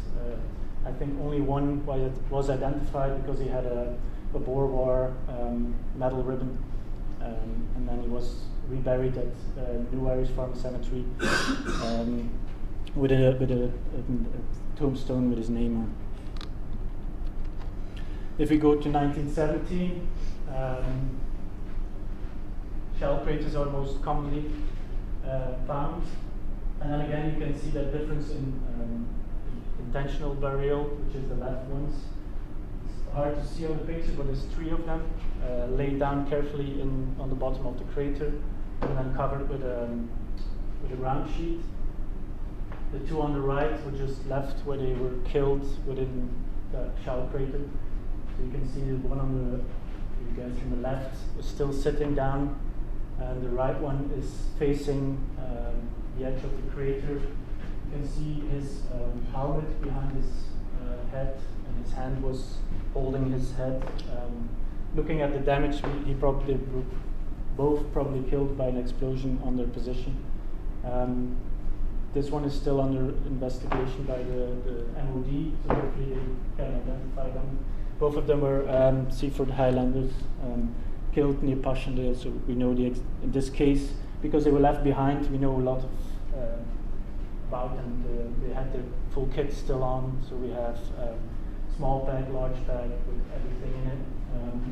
I think only one was identified because he had a Boer War medal ribbon, and then he was reburied at New Irish Farm Cemetery with a tombstone with his name on. If we go to 1917, shell craters are most commonly found, and then again you can see that difference in intentional burial, which is the left ones. It's hard to see on the picture, but there's 3 of them laid down carefully on the bottom of the crater, and then covered with a ground sheet. The 2 on the right were just left where they were killed within the shell crater. So you can see the one on the left is still sitting down, and the right one is facing the edge of the crater. You can see his helmet behind his head, and his hand was holding his head. Looking at the damage, they were both probably killed by an explosion on their position. This one is still under investigation by the MOD, so hopefully they can identify them. Both of them were Seaford Highlanders, killed near Passchendaele, so we know in this case, because they were left behind, we know a lot about them. They had their full kit still on, so we have small bag, large bag with everything in it.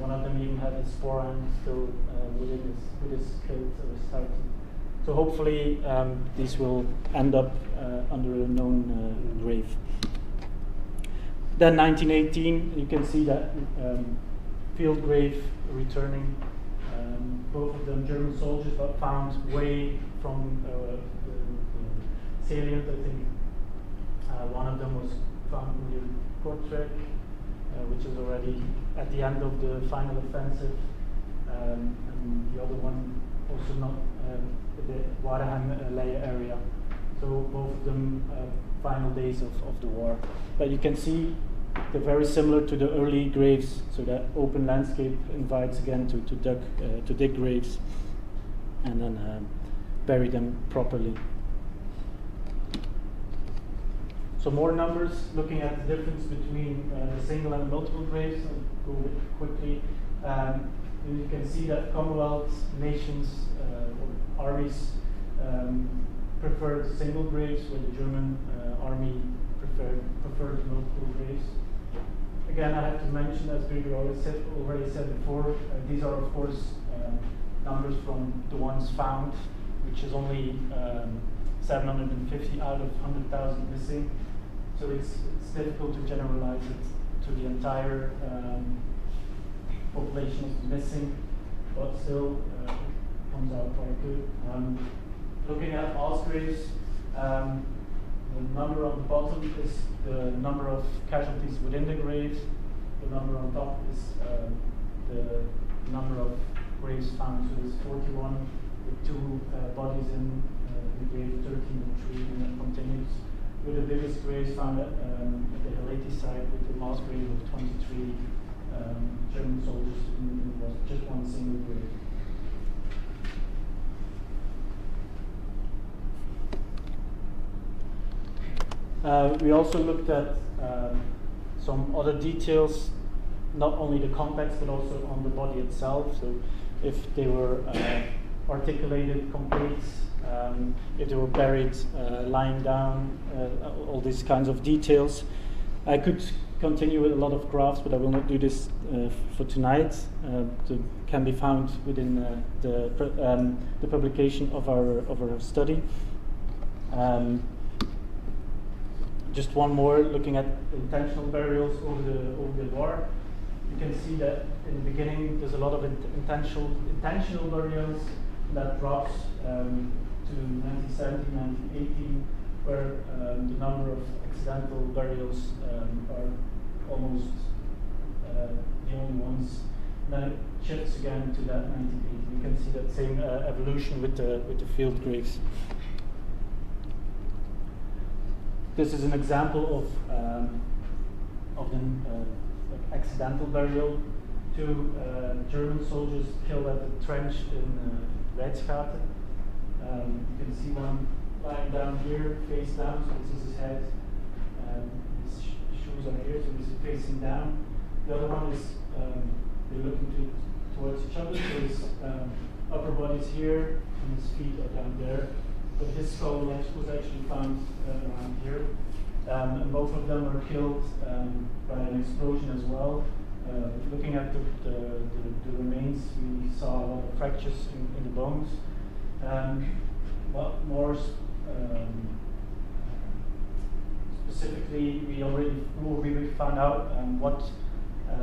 One of them even had his forearm still with his kilt or his tartan. So hopefully these will end up under a known grave. Then 1918, you can see that field grave returning. Both of them German soldiers, but found way from the salient. I think one of them was found near Kortrijk, which is already at the end of the final offensive, and the other one also not the Wareham area. So both of them final days of the war. But you can see they're very similar to the early graves, so that open landscape invites again to dig graves and then bury them properly. So more numbers, looking at the difference between the single and multiple graves. I'll go quickly. You can see that Commonwealth nations or armies preferred single graves, where the German army preferred multiple graves. Again, I have to mention, as Birger already said before, these are of course numbers from the ones found, which is only 750 out of 100,000 missing. So it's difficult to generalize it to the entire population of missing, but still comes out quite good. Looking at mass graves, the number on the bottom is the number of casualties within the graves. The number on top is the number of graves found. So there's 41 with 2 bodies in the grave, 13 with 3, and that continues. With the biggest graves found at the Heleti side, with the mass grave of 23 German soldiers in just one single grave. We also looked at some other details, not only the context but also on the body itself. So if they were articulated, complete, if they were buried, lying down, all these kinds of details. I could continue with a lot of graphs, but I will not do this for tonight. They can be found within the publication of our study. Just one more, looking at intentional burials over the Loire. You can see that in the beginning there's a lot of intentional burials, and that drops to 1970, 1980, where the number of accidental burials are almost the only ones. And then it shifts again to that 1980. You can see that same evolution with the field graves. This is an example of the accidental burial. Two German soldiers killed at the trench in Rijksgaten. You can see one lying down here, face down, so this is his head. His shoes are here, so this is facing down. The other one is they're looking towards each other, so his upper body is here, and his feet are down there. But his skull was actually found around here. And both of them were killed by an explosion as well. Looking at the remains, we saw a lot of fractures in the bones. But more specifically, we found out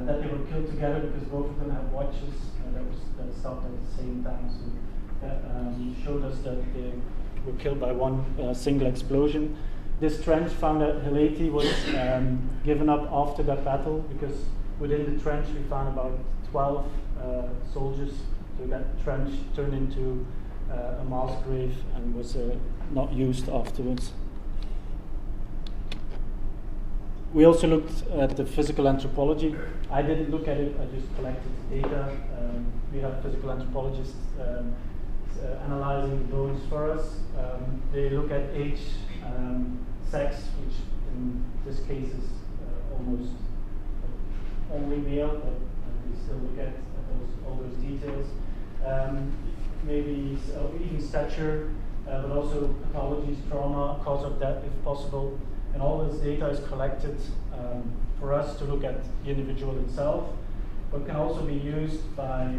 that they were killed together because both of them had watches that stopped at the same time. So that showed us that they were killed by one single explosion. This trench found at Hileti was given up after that battle because within the trench we found about 12 soldiers. So that trench turned into a mass grave and was not used afterwards. We also looked at the physical anthropology. I didn't look at it, I just collected data. We have physical anthropologists analyzing the bones for us. They look at age, sex, which in this case is almost only male, but we still look at all those details. Maybe even stature, but also pathologies, trauma, cause of death if possible. And all this data is collected for us to look at the individual itself, but can also be used by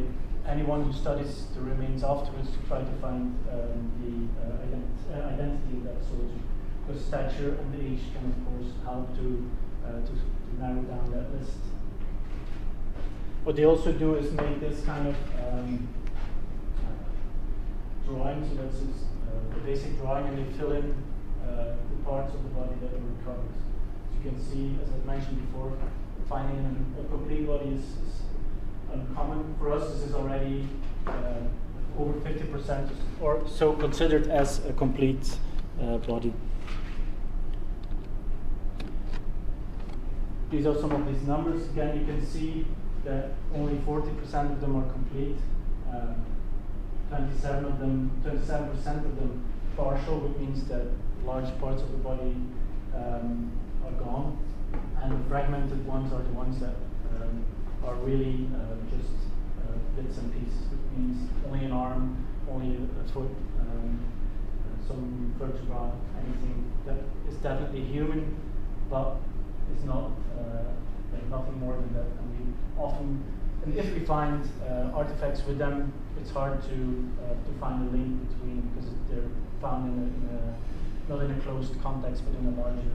anyone who studies the remains afterwards to try to find the identity of that soldier. Because stature and age can, of course, help to narrow down that list. What they also do is make this kind of drawing, so that's a basic drawing, and they fill in the parts of the body that were recovered. As you can see, as I mentioned before, finding a complete body is uncommon. For us, this is already over 50% or so considered as a complete body. These are some of these numbers. Again, you can see that only 40% of them are complete. 27% of them partial, which means that large parts of the body are gone, and the fragmented ones are the ones that are really just bits and pieces, which means only an arm, only a foot, some vertebra, anything that is definitely human, but it's not like nothing more than that. And we often, and if we find artifacts with them, it's hard to find a link between, because they're found not in a closed context, but in a larger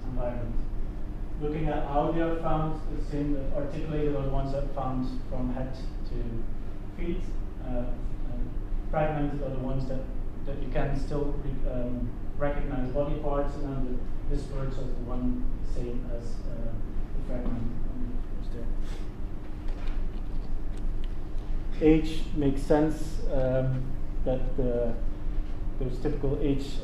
environment. Looking at how they are found, the same articulated are the ones that are found from head to feet. Fragmented are the ones that you can still recognize body parts, and then the dispersed are the one same as the fragment there. Age makes sense, that those typical age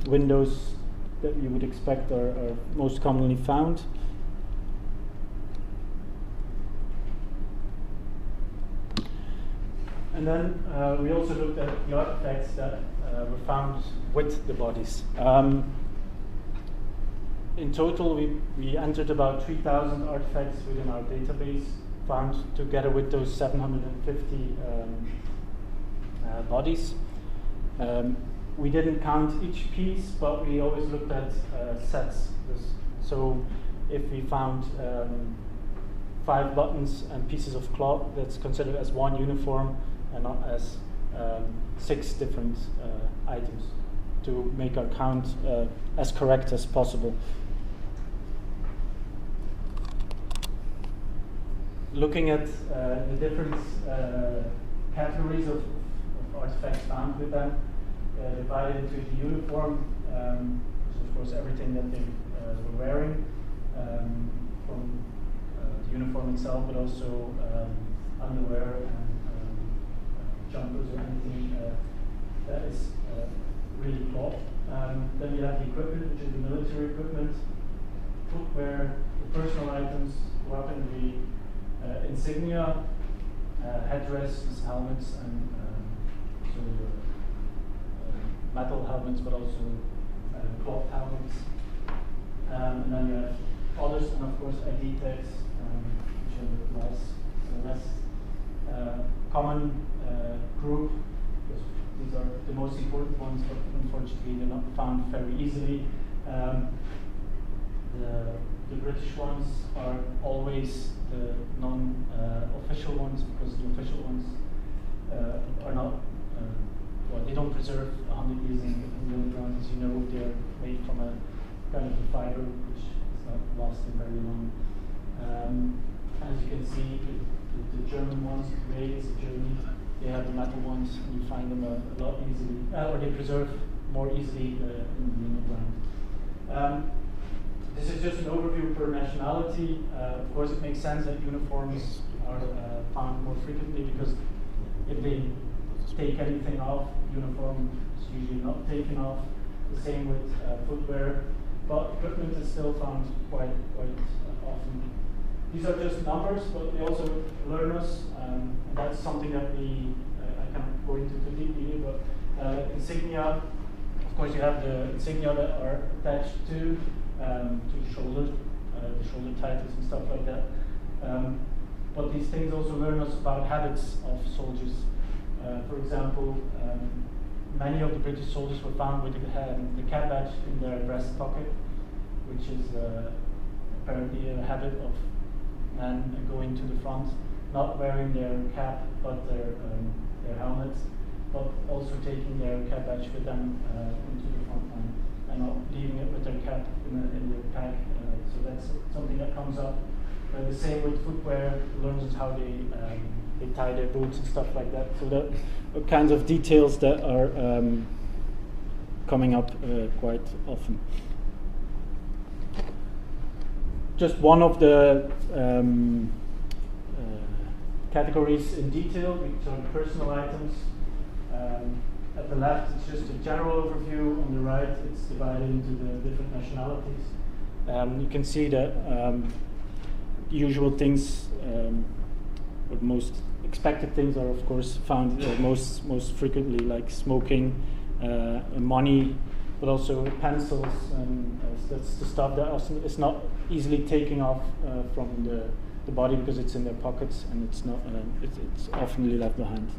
windows that you would expect are most commonly found. And then we also looked at the artifacts that were found with the bodies. in total, we entered about 3,000 artifacts within our database, found together with those 750 bodies. We didn't count each piece, but we always looked at sets. So if we found 5 buttons and pieces of cloth, that's considered as one uniform and not as 6 different items, to make our count as correct as possible. Looking at the different categories of artifacts found with them, divided into the uniform, which is of course everything that they were wearing, from the uniform itself, but also underwear and jumpers or anything that is really cloth. Then you have the equipment, which is the military equipment, footwear, the personal items, weaponry, insignia, headdresses, helmets, and metal helmets, but also cloth helmets. And then you have others, and of course ID tags, which are the less common group, because these are the most important ones, but unfortunately they're not found very easily. The British ones are always the non-official ones, because the official ones are not, well, they don't preserve 100 years in the underground. As you know, they're made from a kind of a fiber which is not lasting very long. As you can see, the German ones, Gray is Germany, they have the metal ones, and you find them a lot easily, or they preserve more easily in the underground. This is just an overview per nationality. Of course, it makes sense that uniforms are found more frequently, because if they take anything off, uniform is usually not taken off. The same with footwear, but equipment is still found quite often. These are just numbers, but they also learn us, and that's something that I can't go into too deeply here, but insignia, of course you have the insignia that are attached to the shoulder titles and stuff like that. But these things also learn us about habits of soldiers. For example, many of the British soldiers were found with the cap badge in their breast pocket, which is apparently a habit of men going to the front, not wearing their cap but their helmets, but also taking their cap badge with them into the front line, and not leaving it with their cap in their pack. So that's something that comes up. The same with footwear, learns us how they tie their boots and stuff like that. So that are kinds of details that are coming up quite often. Just one of the categories in detail, which are personal items. At the left, it's just a general overview. On the right, it's divided into the different nationalities. You can see that usual things, or most expected things, are of course found most frequently, like smoking, money, but also pencils, and that's the stuff that is not easily taken off from the body, because it's in their pockets and it's not. It's often left behind.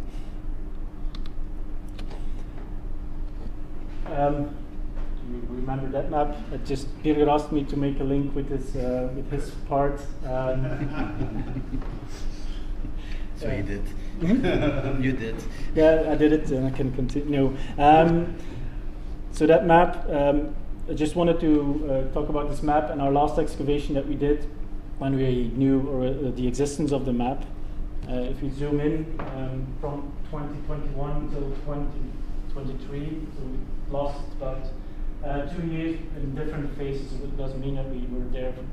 Do you remember that map? Birger asked me to make a link with his part.
So you did. You did.
Yeah, I did it, and I can continue. So that map, I just wanted to talk about this map and our last excavation that we did when we knew the existence of the map. If you zoom in from 2021 till 2023, so we lost about 2 years in different phases. It doesn't mean that we were there for 2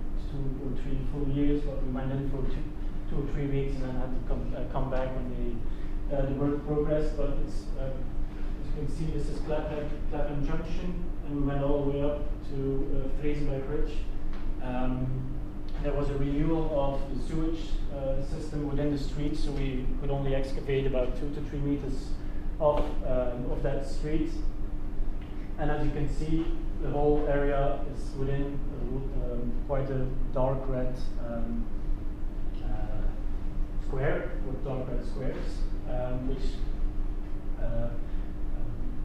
or 3 full years, but we went in for 2 or 3 weeks and then had to come back when the work progressed. But it's, as you can see, this is Clapham Junction, and we went all the way up to Vrezenberg Ridge. There was a renewal of the sewage system within the street, so we could only excavate about 2 to 3 meters of that street. And as you can see, the whole area is within quite a dark red square, with dark red squares, which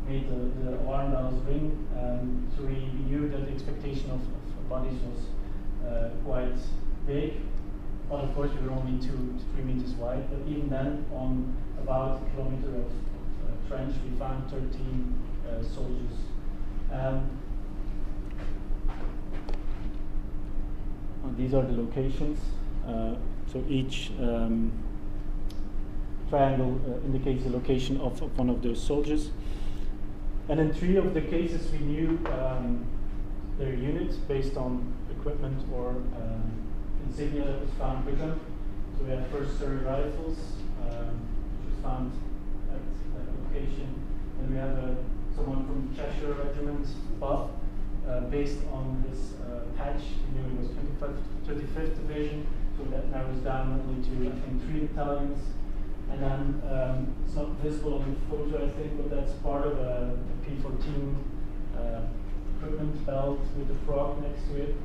made the alarm bells ring. So we knew that the expectation of bodies was quite big, but of course we were only 2 to 3 meters wide. But even then, on about a kilometer of trench, we found 13 soldiers. These are the locations. So each triangle indicates the location of one of those soldiers. And in 3 of the cases we knew their units based on equipment or insignia that was found with them. So we had first Surrey rifles, which was found at that location. And we have someone from Cheshire Regiment, but based on his patch, we knew it was 35th Division, so that narrows down only to, I think, 3 battalions. And then it's not visible on the photo, I think, but that's part of a P14 equipment belt with the frog next to it.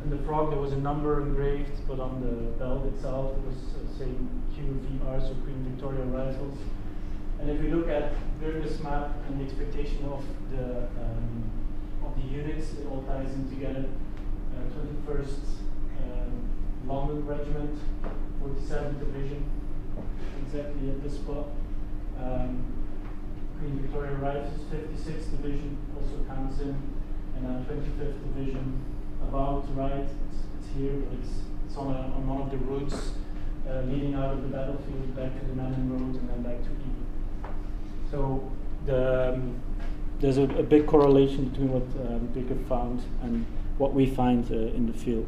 In the frog there was a number engraved, but on the belt itself it was saying QVR, so Queen Victoria Rifles. And if we look at Birger's map and the expectation of the units, it all ties in together. 21st London Regiment, 47th Division, exactly at this spot. Queen Victoria Rifles, 56th Division also counts in, and 25th Division about right. It's here, but it's on one of the routes leading out of the battlefield back to the Manon Road and then back to Ieper. So there's a big correlation between what Birger found and what we find in the field.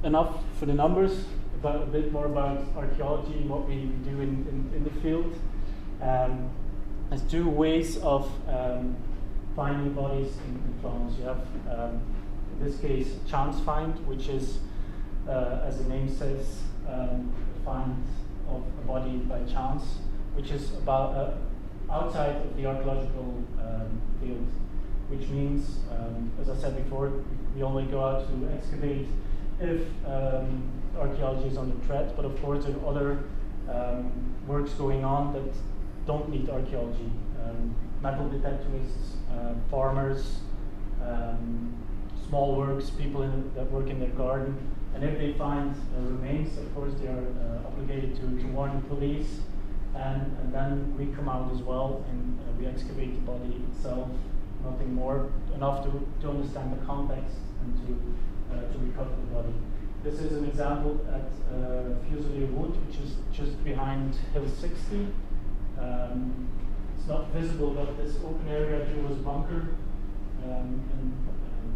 Enough for the numbers, but a bit more about archaeology and what we do in the field. There's 2 ways of finding bodies in Flanders. You have, in this case, chance find, which is, as the name says, find of a body by chance, which is about outside of the archaeological field, which means, as I said before, we only go out to excavate if archaeology is under threat, but of course there are other works going on that don't need archaeology. Metal detectorists, farmers, small works, people that work in their garden. And if they find remains, of course, they are obligated to warn the police. And then we come out as well and we excavate the body itself, nothing more, enough to understand the context and to recover the body. This is an example at Fuselier Wood, which is just behind Hill 60. It's not visible, but this open area here was a bunker, and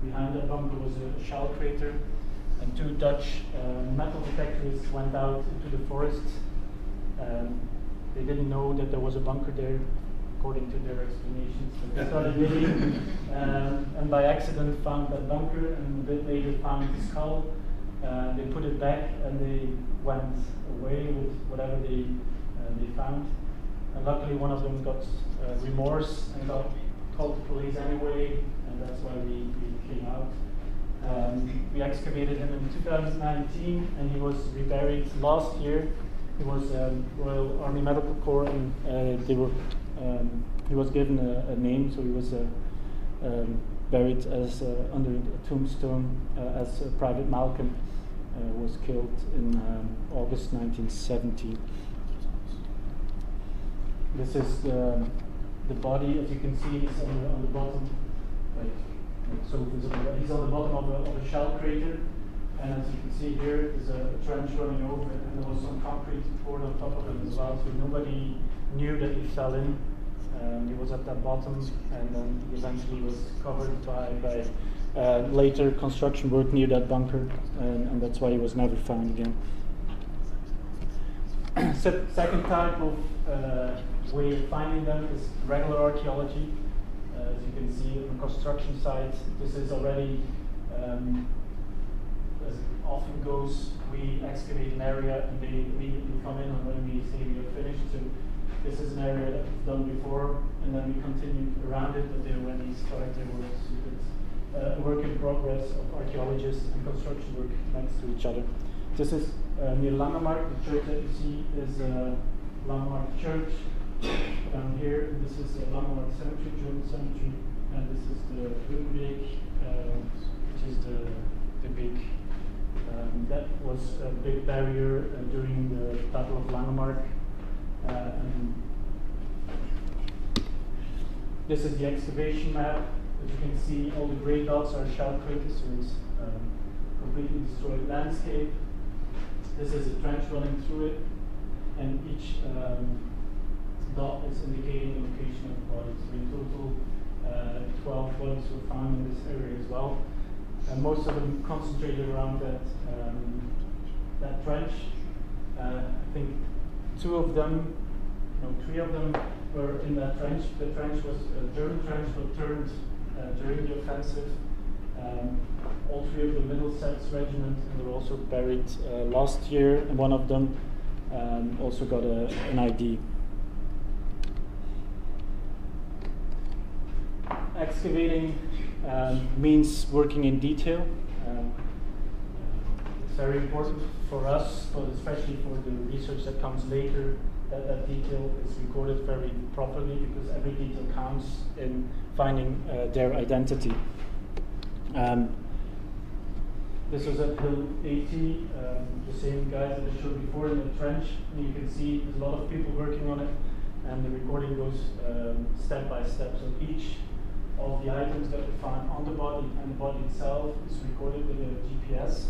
behind that bunker was a shell crater. And 2 Dutch metal detectorists went out into the forest. They didn't know that there was a bunker there, according to their explanations. But they started digging, and by accident found that bunker, and a bit later found the skull. They put it back, and they went away with whatever they found. And luckily, one of them got remorse and called the police anyway, and that's why we came out. We excavated him in 2019, and he was reburied last year. He was Royal Army Medical Corps, and he was given a name, so he was buried as under a tombstone as Private Malcolm was killed in August 1917. This is the body, as you can see, is on the bottom. Right. So visible. He's on the bottom of a shell crater, and as you can see here, there's a trench running over it, and there was some concrete poured on top of it as well. So nobody knew that he fell in. He was at that bottom, and then he eventually was covered by later construction work near that bunker, and that's why he was never found again. Second type of way of finding them is regular archaeology. As you can see on the construction site, this is already, as it often goes, we excavate an area and they immediately come in, and when we say we are finished, so This is an area that we've done before, and then we continued around it, but they already started their work. So it's a work in progress of archaeologists and construction work next to each other. This is near Langemark. The church that you see is Langemark Church down here. And this is Langemark Cemetery, German cemetery, and this is the Brunbeek, which is the big. That was a big barrier during the Battle of Langemark. And this is the excavation map. As you can see, all the grey dots are shell craters, so it's completely destroyed landscape. This is a trench running through it, and each dot is indicating the location of bodies. So in total, 12 bodies were found in this area as well. And most of them concentrated around that trench. I think 2 of them, no, 3 of them were in that trench. The trench was a German trench, but turned during the offensive. All 3 of the Middlesex Regiment were also buried last year, and one of them also got an ID. Excavating means working in detail. It's very important for us, but especially for the research that comes later, that detail is recorded very properly, because every detail counts in finding their identity. This was at Hill 80, the same guys that I showed before in the trench, and you can see there's a lot of people working on it, and the recording goes step by step. So each of the items that we find on the body and the body itself is recorded with a GPS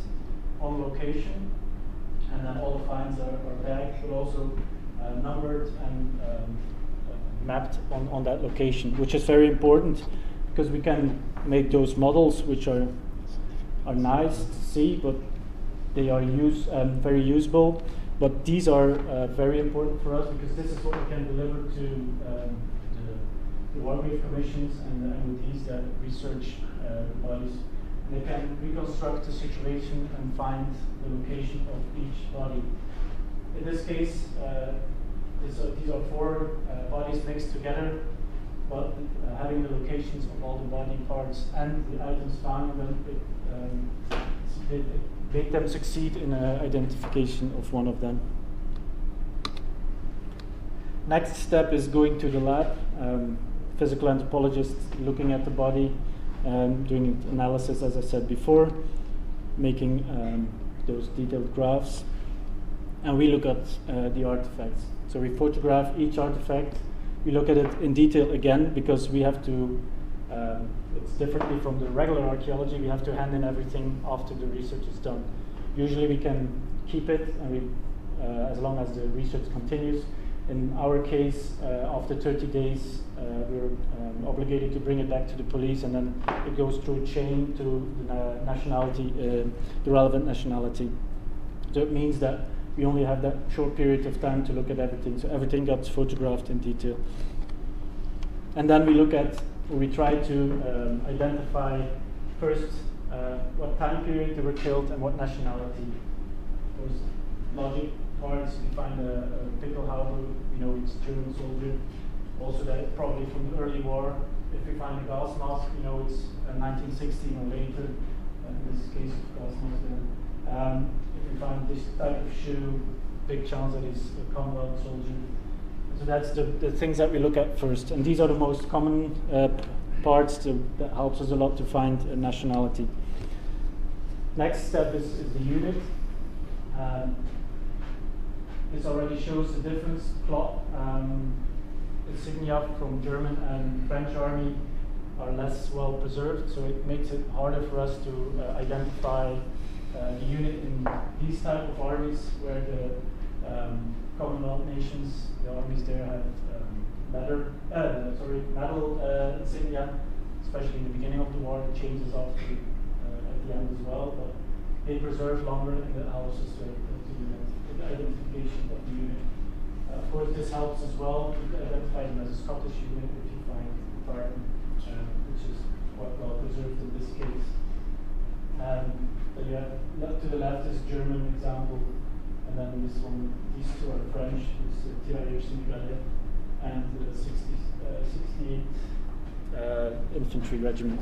on location, and then all the finds are tagged, but also numbered and mapped on that location, which is very important because we can make those models, which are nice to see, but they are very usable. But these are very important for us, because this is what we can deliver to the War Grave Commissions and the MODs that research bodies. And they can reconstruct the situation and find the location of each body. In this case, these are 4 bodies mixed together, but having the locations of all the body parts and the items found, it make them succeed in identification of one of them. Next step is going to the lab. Physical anthropologists looking at the body, doing analysis, as I said before, making those detailed graphs, and we look at the artifacts. So we photograph each artifact. We look at it in detail again, because we have to, it's differently from the regular archaeology, we have to hand in everything after the research is done. Usually we can keep it, and as long as the research continues. In our case, after 30 days, we're obligated to bring it back to the police, and then it goes through a chain to the nationality, the relevant nationality. So it means that we only have that short period of time to look at everything. So everything gets photographed in detail. And then we try to identify first what time period they were killed and what nationality. Those logic parts, we find a Pickelhaube, we know it's German soldier. Also that probably from the early war. If we find a gas mask, we know it's 1916 or later. In this case, gas mask then. If we find this type of shoe, big chance that it's a Commonwealth soldier. So that's the things that we look at first. And these are the most common parts that helps us a lot to find a nationality. Next step is the unit. This already shows the difference. Cloth insignia from German and French army are less well preserved, so it makes it harder for us to identify the unit in these type of armies, where the Commonwealth nations, the armies there have metal insignia, especially in the beginning of the war. It changes off at the end as well, but they preserve longer, and that helps us with the identification of the unit. Of course, this helps as well to identify them as a Scottish unit if you find Barton, which is quite well preserved in this case. But yeah, to the left is German example. and then this one, these two are French, this Tirailleurs Sénégalais, and the 68 Infantry Regiment.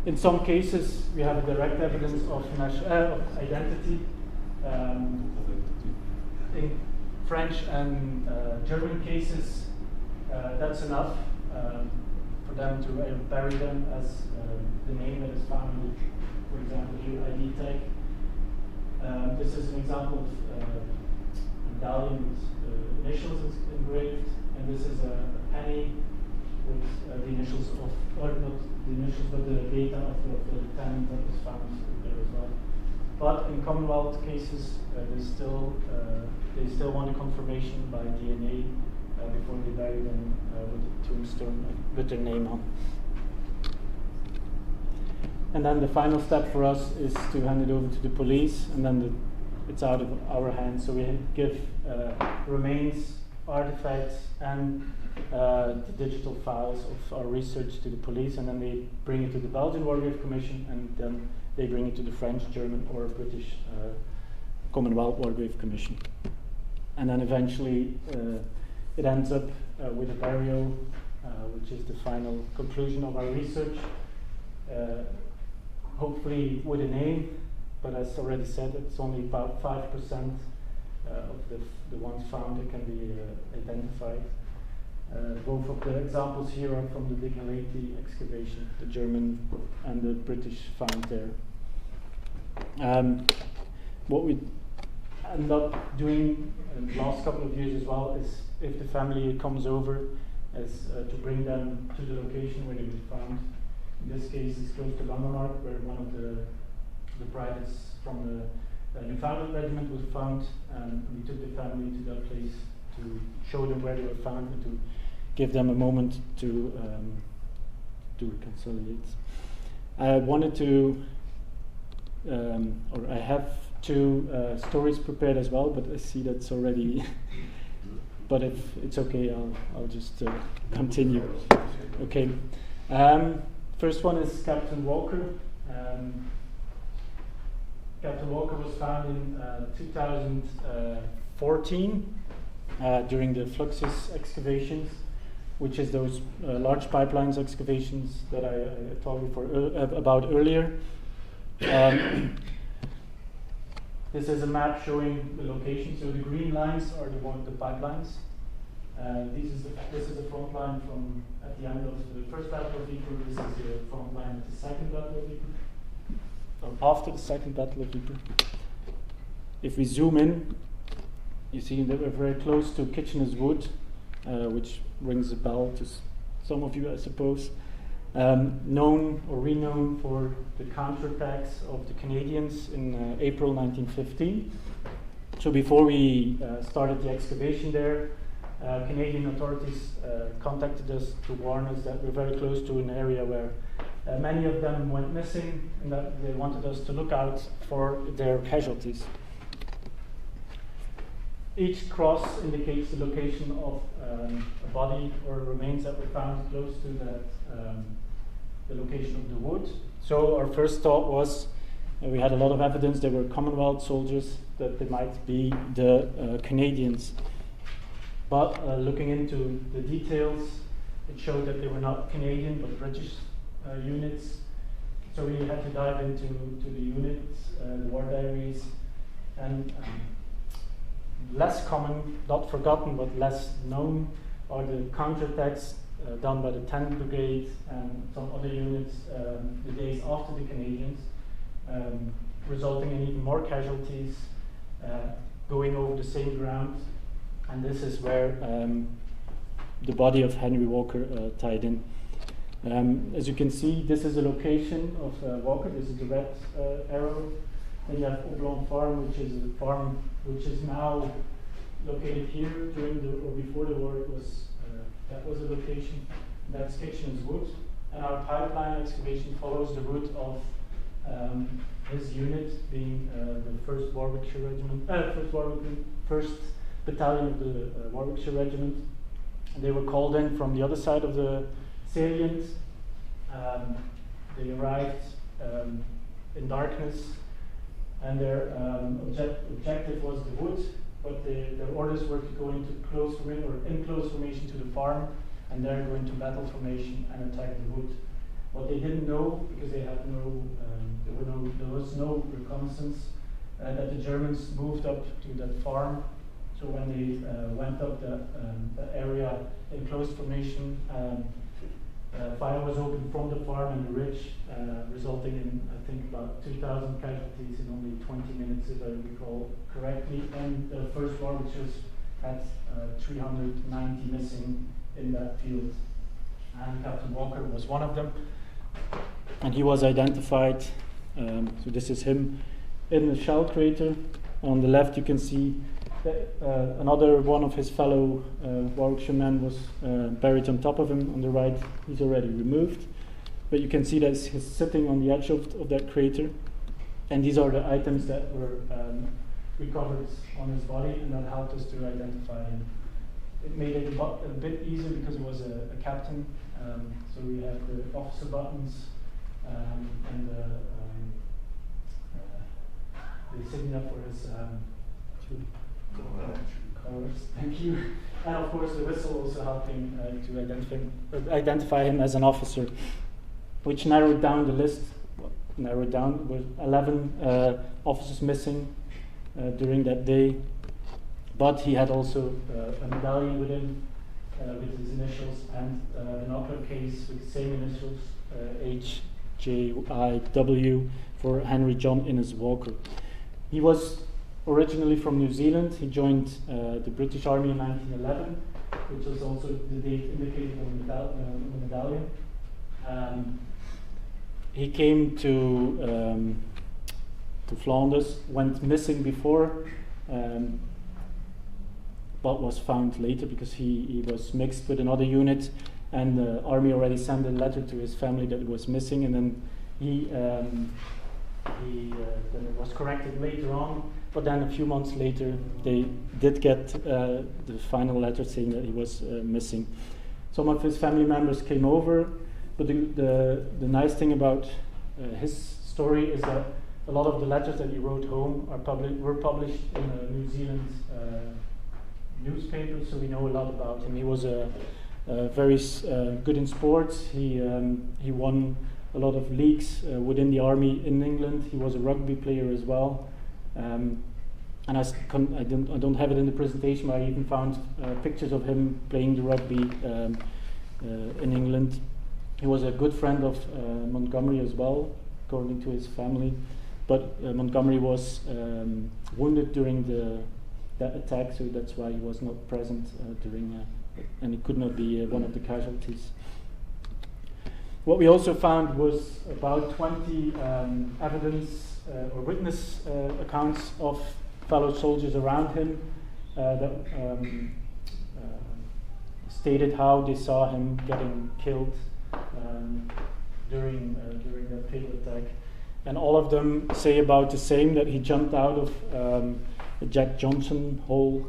In some cases, we have direct evidence of identity. In French and German cases, that's enough for them to bury them as the name that is found in, for example, here ID tag. This is an example of a medallion with initials engraved, and this is a penny with the initials of, or not the initials, but the data of the lieutenant that was found there as well. But in Commonwealth cases, they still want a confirmation by DNA before they bury them with a tombstone with their name on. And then the final step for us is to hand it over to the police, and then it's out of our hands. So we give remains, artifacts, and the digital files of our research to the police, and then they bring it to the Belgian Wargrave Commission, and then they bring it to the French, German, or British Commonwealth Wargrave Commission. And then eventually it ends up with a burial, which is the final conclusion of our research. Hopefully with a name, but as already said, it's only about 5% of the ones found that can be identified. Both of the examples here are from the Digaleti excavation, the German and the British found there. What we end up doing in the last couple of years as well is, if the family comes over, is to bring them to the location where they were found. In this case, it's close to Langemark, where one of the privates from the Newfoundland regiment was found, and we took the family to that place to show them where they were found and to give them a moment to reconciliate. I wanted to, or I have two stories prepared as well, but I see that's already. But if it's okay, I'll just continue. Okay. First one is Captain Walker. Captain Walker was found in 2014 during the Fluxus excavations, which is those large pipelines excavations that I talked about earlier. This is a map showing the location. So the green lines are the pipelines. This is the front line from at the end of the first Battle of Ypres. This is the front line of the second Battle of Ypres, or after the second Battle of Ypres. If we zoom in, you see that we're very close to Kitchener's Wood, which rings a bell to some of you, I suppose. Known or renowned for the counterattacks of the Canadians in April 1915. So before we started the excavation there, Canadian authorities contacted us to warn us that we're very close to an area where many of them went missing, and that they wanted us to look out for their casualties. Each cross indicates the location of a body or remains that were found close to that, the location of the wood. So our first thought was, we had a lot of evidence they were Commonwealth soldiers, that they might be the Canadians. But looking into the details, it showed that they were not Canadian but British units. So we had to dive into the units, the war diaries, and less common, not forgotten, but less known are the counterattacks done by the 10th Brigade and some other units the days after the Canadians, resulting in even more casualties, going over the same ground. And this is where the body of Henry Walker tied in. As you can see, this is the location of Walker. This is the red arrow. Then you have Oblong Farm, which is a farm which is now located here. During or before the war, it was that was a location. That's Kitchener's Wood, and our pipeline excavation follows the route of his unit, being the First Warwickshire Regiment, First Battalion of the Warwickshire Regiment. And they were called in from the other side of the salient. They arrived in darkness and their objective was the wood, but their orders were to go into close formation or enclosed formation to the farm, and they're going to battle formation and attack the wood. What they didn't know, because they had there was no reconnaissance, that the Germans moved up to that farm. So when they went up the area in closed formation, fire was opened from the farm and the ridge, resulting in, I think, about 2,000 casualties in only 20 minutes, if I recall correctly. And the first war, which had 390 missing in that field. And Captain Walker was one of them. And he was identified, so this is him in the shell crater. On the left you can see another one of his fellow Warwickshire men was buried on top of him. On the right, he's already removed. But you can see that he's sitting on the edge of that crater. And these are the items that were recovered on his body, and that helped us to identify him. It made it a bit easier because he was a captain. So we have the officer buttons and the insignia for his colors. Thank you. And of course, the whistle also helping to identify him as an officer, which narrowed down the list. Narrowed down with 11 officers missing during that day. But he had also a medallion with him with his initials and an opera case with the same initials, HJIW, for Henry John Innes Walker. He was originally from New Zealand. He joined the British Army in 1911, which was also the date indicated on the medallion. He came to Flanders, went missing before, but was found later because he was mixed with another unit, and the army already sent a letter to his family that he was missing, and then then it was corrected later on. But then a few months later, they did get the final letter saying that he was missing. Some of his family members came over, but the nice thing about his story is that a lot of the letters that he wrote home were published in a New Zealand newspaper, so we know a lot about him. He was very good in sports. He won a lot of leagues within the army in England. He was a rugby player as well. And I don't have it in the presentation, but I even found pictures of him playing the rugby in England. He was a good friend of Montgomery as well, according to his family. But Montgomery was wounded during that attack, so that's why he was not present during, and he could not be one of the casualties. What we also found was about 20 evidence or witness accounts of fellow soldiers around him that stated how they saw him getting killed during that fatal attack. And all of them say about the same, that he jumped out of the Jack Johnson hole,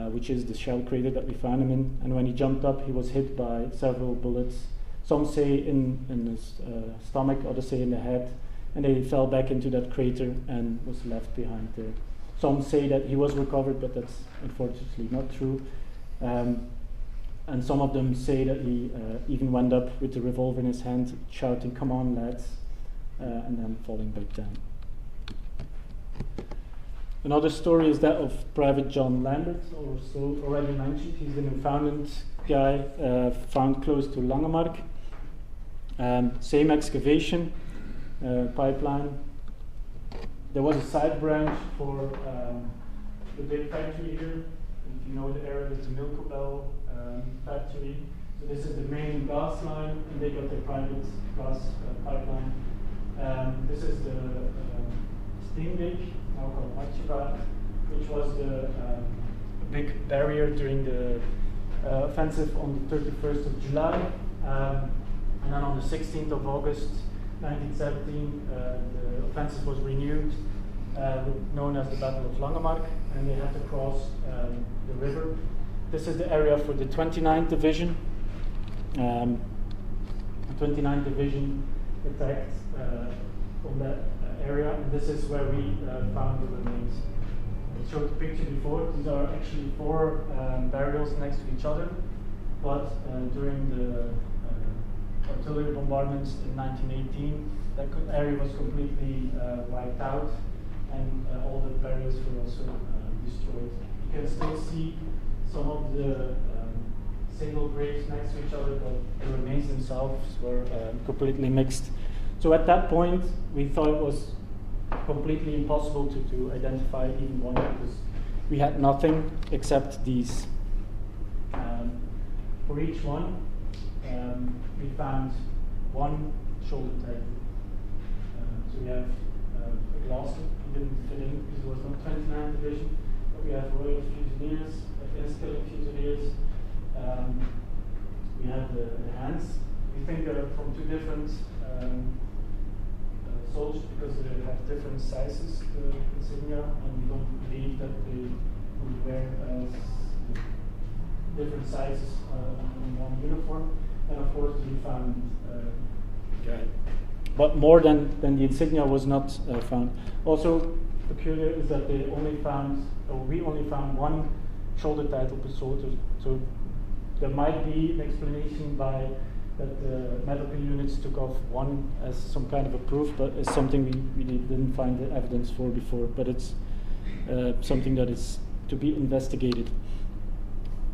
which is the shell crater that we found him in. And when he jumped up, he was hit by several bullets. Some say in his stomach, others say in the head. And they fell back into that crater and was left behind there. Some say that he was recovered, but that's unfortunately not true. And some of them say that he even went up with the revolver in his hand, shouting, "Come on, lads," and then falling back down. Another story is that of Private John Lambert, also already mentioned. He's a Newfoundland guy found close to Langemark. Same excavation, pipeline. There was a side branch for the big factory here. If you know the area, there's the Milkobel factory. So this is the main gas line, and they got their private gas pipeline. This is the Steenweg, now called Archivat, which was the big barrier during the offensive on the 31st of July. And then on the 16th of August 1917, the offensive was renewed, known as the Battle of Langemark, and they had to cross the river. This is the area for the 29th Division. The 29th Division attacked from that area, and this is where we found the remains. I showed the picture before. These are actually 4 burials next to each other, but during the artillery bombardments in 1918, that area was completely wiped out, and all the burials were also destroyed. You can still see some of the single graves next to each other, but the remains themselves were completely mixed. So at that point, we thought it was completely impossible to identify even one, because we had nothing except these. For each one, we found one shoulder title. So we have a Glasgow, he didn't fit in because it was not 29th division, but we have Royal Fusiliers, Inskilling Fusiliers. We have the hands. We think they're from 2 different soldiers because they have different sizes, the insignia, and we don't believe that they would wear different sizes in one uniform. And of course, we found but more than the insignia was not found. Also peculiar is that we only found one shoulder title per soldier. So there might be an explanation by that the medical units took off one as some kind of a proof, but it's something we didn't find the evidence for before. But it's something that is to be investigated.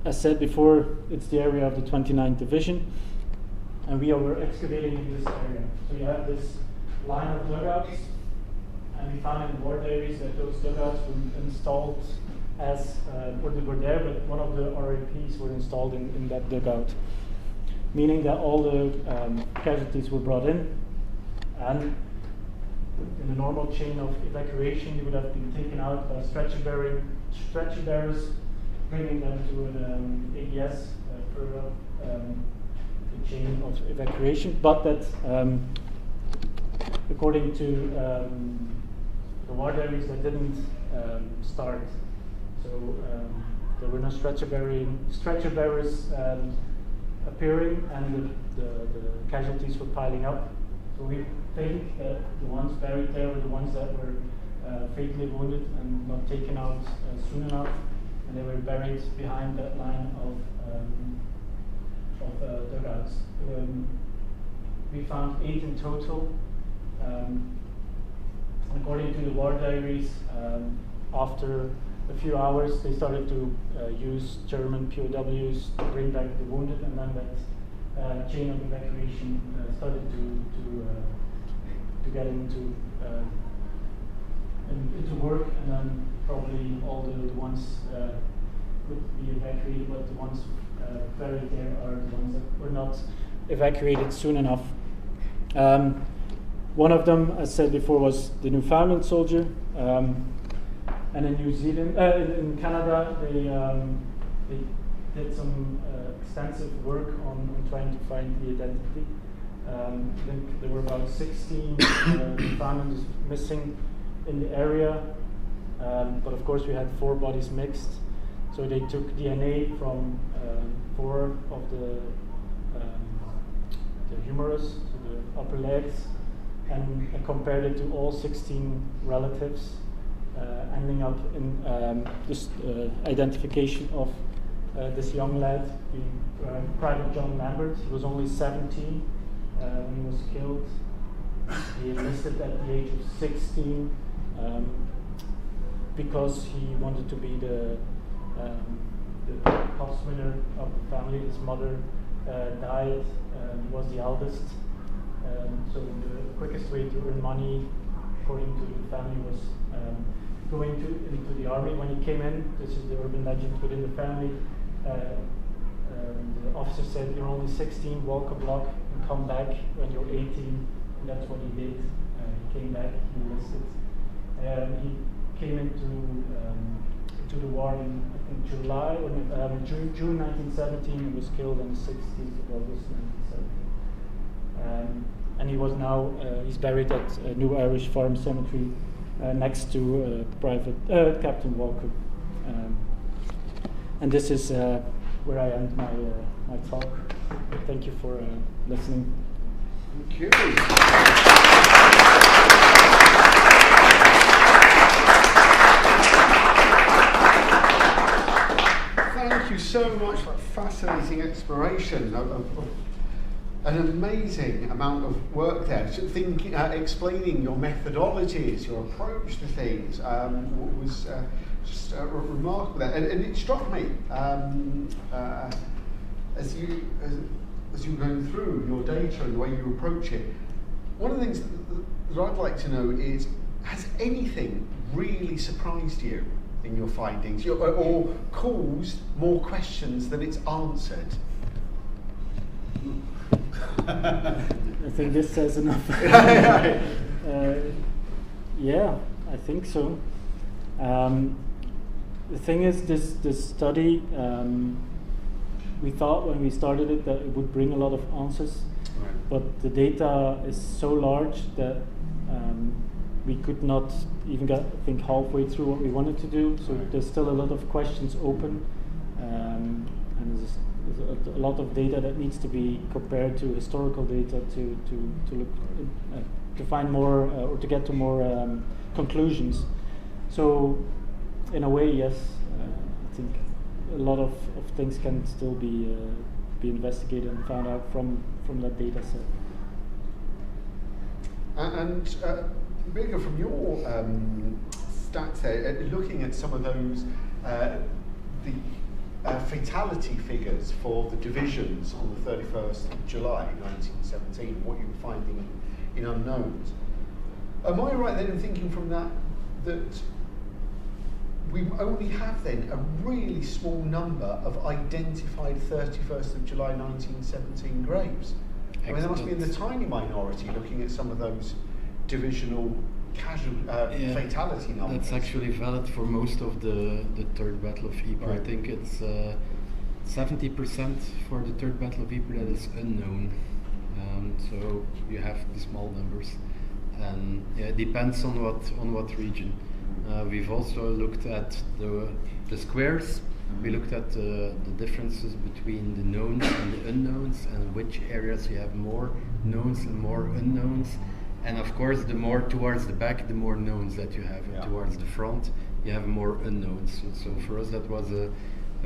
As said before, it's the area of the 29th Division, and we were excavating in this area. So you have this line of dugouts, and we found in war diaries that those dugouts were installed as, or they were there, but one of the RAPs were installed in that dugout, meaning that all the casualties were brought in, and in the normal chain of evacuation, you would have been taken out by stretcher bearers, bringing them to an ADS further up the chain of evacuation, but that according to the war diaries, that didn't start. So there were no stretcher bearers appearing, and the casualties were piling up. So we think that the ones buried there were the ones that were fatally wounded and not taken out soon enough, and they were buried behind that line of dugouts. We found 8 in total. According to the war diaries, after a few hours, they started to use German POWs to bring back the wounded, and then that chain of evacuation started to get into work, and then probably all the ones could be evacuated, but the ones buried there are the ones that were not evacuated soon enough. One of them, as said before, was the Newfoundland soldier. And in New Zealand, in Canada, they did some extensive work on trying to find the identity. I think there were about 16 Newfoundlanders missing in the area, but of course we had 4 bodies mixed. So they took DNA from 4 of the humerus, so the upper legs, and compared it to all 16 relatives. Ending up in this identification of this young lad being Private John Lambert. He was only 17 when he was killed. He enlisted at the age of 16 because he wanted to be the house winner of the family. His mother died. He was the eldest. So the quickest way to earn money, according to the family, was going into the army. When he came in, this is the urban legend within the family, the officer said, "You're only 16, walk a block and come back when you're 18." And that's what he did. He came back, he enlisted. He came into the war in, I think, July or June 1917, and was killed on the 16th of August 1917. And he was now, he's buried at New Irish Farm Cemetery next to Private Captain Walker. And this is where I end my talk. Thank you for listening.
Thank you. much for a fascinating exploration of an amazing amount of work there. So explaining your methodologies, your approach to things was just remarkable. And it struck me as you were going through your data and the way you approach it. One of the things that I'd like to know is, has anything really surprised you in your findings, or caused more questions than it's answered?
I think this says enough. Yeah, I think so. The thing is, this study, we thought when we started it that it would bring a lot of answers, right. But the data is so large that we could not even get, I think, halfway through what we wanted to do. So right. There's still a lot of questions open, and there's a lot of data that needs to be compared to historical data to look to find more or to get to more conclusions. So in a way, yes, I think a lot of things can still be investigated and found out from that data set.
And Birger, from your stats there, looking at some of those, the fatality figures for the divisions on the 31st of July 1917, what you were finding in unknowns. Am I right then in thinking from that we only have then a really small number of identified 31st of July 1917 graves? Excellent. I mean, there must be in the tiny minority looking at some of those divisional fatality numbers.
That's actually valid for most of the Third Battle of Ypres. Right. I think it's 70% for the Third Battle of Ypres that is unknown. So you have the small numbers, and yeah, it depends on what region. We've also looked at the squares. We looked at the differences between the knowns and the unknowns, and which areas you have more knowns and more unknowns. And of course, the more towards the back, the more knowns that you have. Yeah. Towards the front, you have more unknowns. So for us, that was a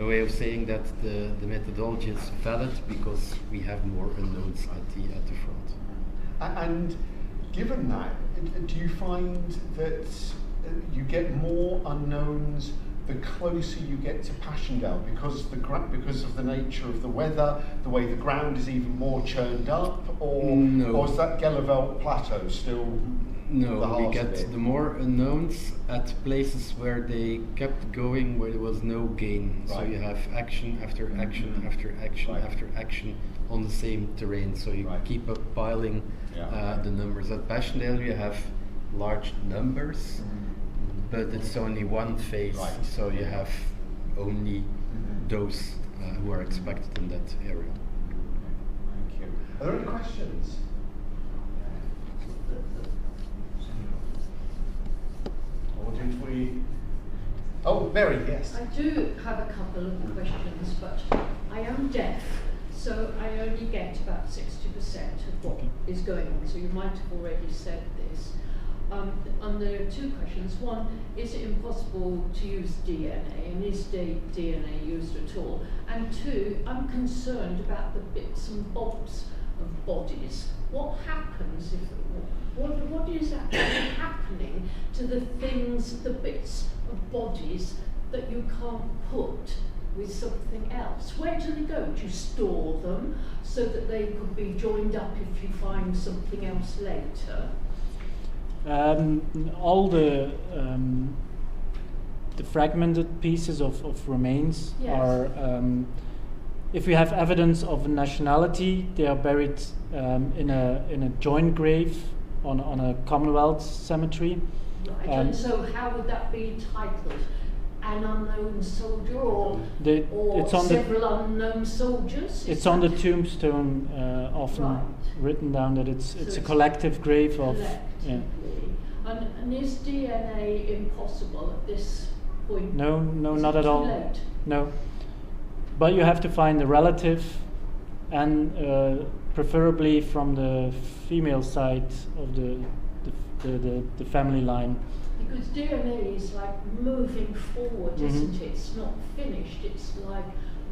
way of saying that the methodology is valid because we have more unknowns at the front.
And given that, do you find that you get more unknowns the closer you get to Passchendaele, because of the nature of the weather, the way the ground is even more churned up, or is that Gelleveld Plateau still the heart
we get
of it?
The more unknowns at places where they kept going, where there was no gain. Right. So you have action after action after action after action on the same terrain. So you keep up piling the numbers. At Passchendaele you have large numbers. But it's only one phase, so you have only those who are expected in that area.
Thank you. Are there any questions? Or did we? Oh, Mary, yes.
I do have a couple of questions, but I am deaf, so I only get about 60% of what is going on. So you might have already said this. And there are two questions. One, is it impossible to use DNA, and is DNA used at all? And two, I'm concerned about the bits and bobs of bodies. What happens if, what is actually happening to the things, the bits of bodies that you can't put with something else? Where do they go? Do you store them so that they could be joined up if you find something else later?
All the fragmented pieces of remains are, if we have evidence of nationality, they are buried in a joint grave on a Commonwealth cemetery.
Right, and so how would that be titled? An unknown soldier, or several unknown soldiers?
It's on the tombstone, often written down that it's a collective grave of. Yeah.
And is DNA impossible at this point?
No, not at all.
Late?
No, but you have to find a relative, and preferably from the female side of the family line.
Because DNA is like moving forward, isn't it? It's not finished. It's like